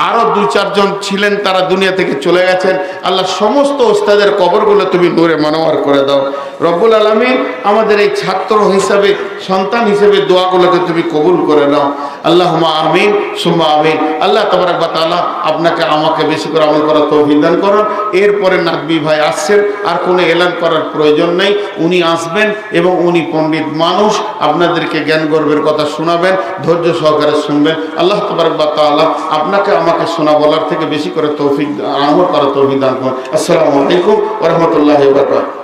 Speaker 2: আরো 2-4 জন ছিলেন তারা দুনিয়া থেকে চলে গেছেন, আল্লাহ সমস্ত ওস্তাদের কবরগুলো তুমি নূরে মানওয়ার করে দাও। রব্বুল আলামিন আমাদের এই ছাত্র হিসাবে, সন্তান হিসেবে দোয়াগুলোকে তুমি কবুল করে নাও। আল্লাহুম্মা আমিন সুম্মা আমিন। আল্লাহ তাবারাক ওয়া তাআলা আপনাকে আমাকে বেশি করে আমল করার তৌফিক দান করুন। এরপরে নাকবি ভাই আসছেন, আর কোনো এলান করার প্রয়োজন নেই, উনি আসবেন এবং উনি পণ্ডিত মানুষ, আপনাদেরকে জ্ঞান গর্বের কথা শোনাবেন, ধৈর্য সহকারে শুনবেন। আল্লাহ তাবারাক ওয়া তাআলা আপনাকে আমাকে শোনা বলার থেকে বেশি করে তৌফিক, আমল করার তৌফিক দান করুন। আসসালামু আলাইকুম ওয়া রাহমাতুল্লাহি ওয়া বারাকাতুহু।